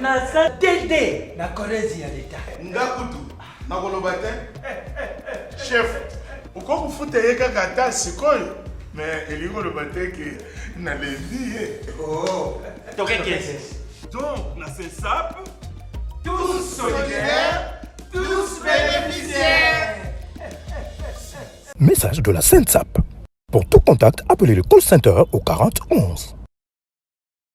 Na sa tete na collège ya l'État. Nga kutu. Na kolobate. Chef. Uko kufuta yeka kata sikoyo. Mais il y a le bâtiment qui n'a lendi. Oh. Donc, qu'est-ce? Donc, na CESAP, tous solidaires, tous bénéficiaires. Message de la SENSAP. Pour tout contact, appelez le call center au 40 11.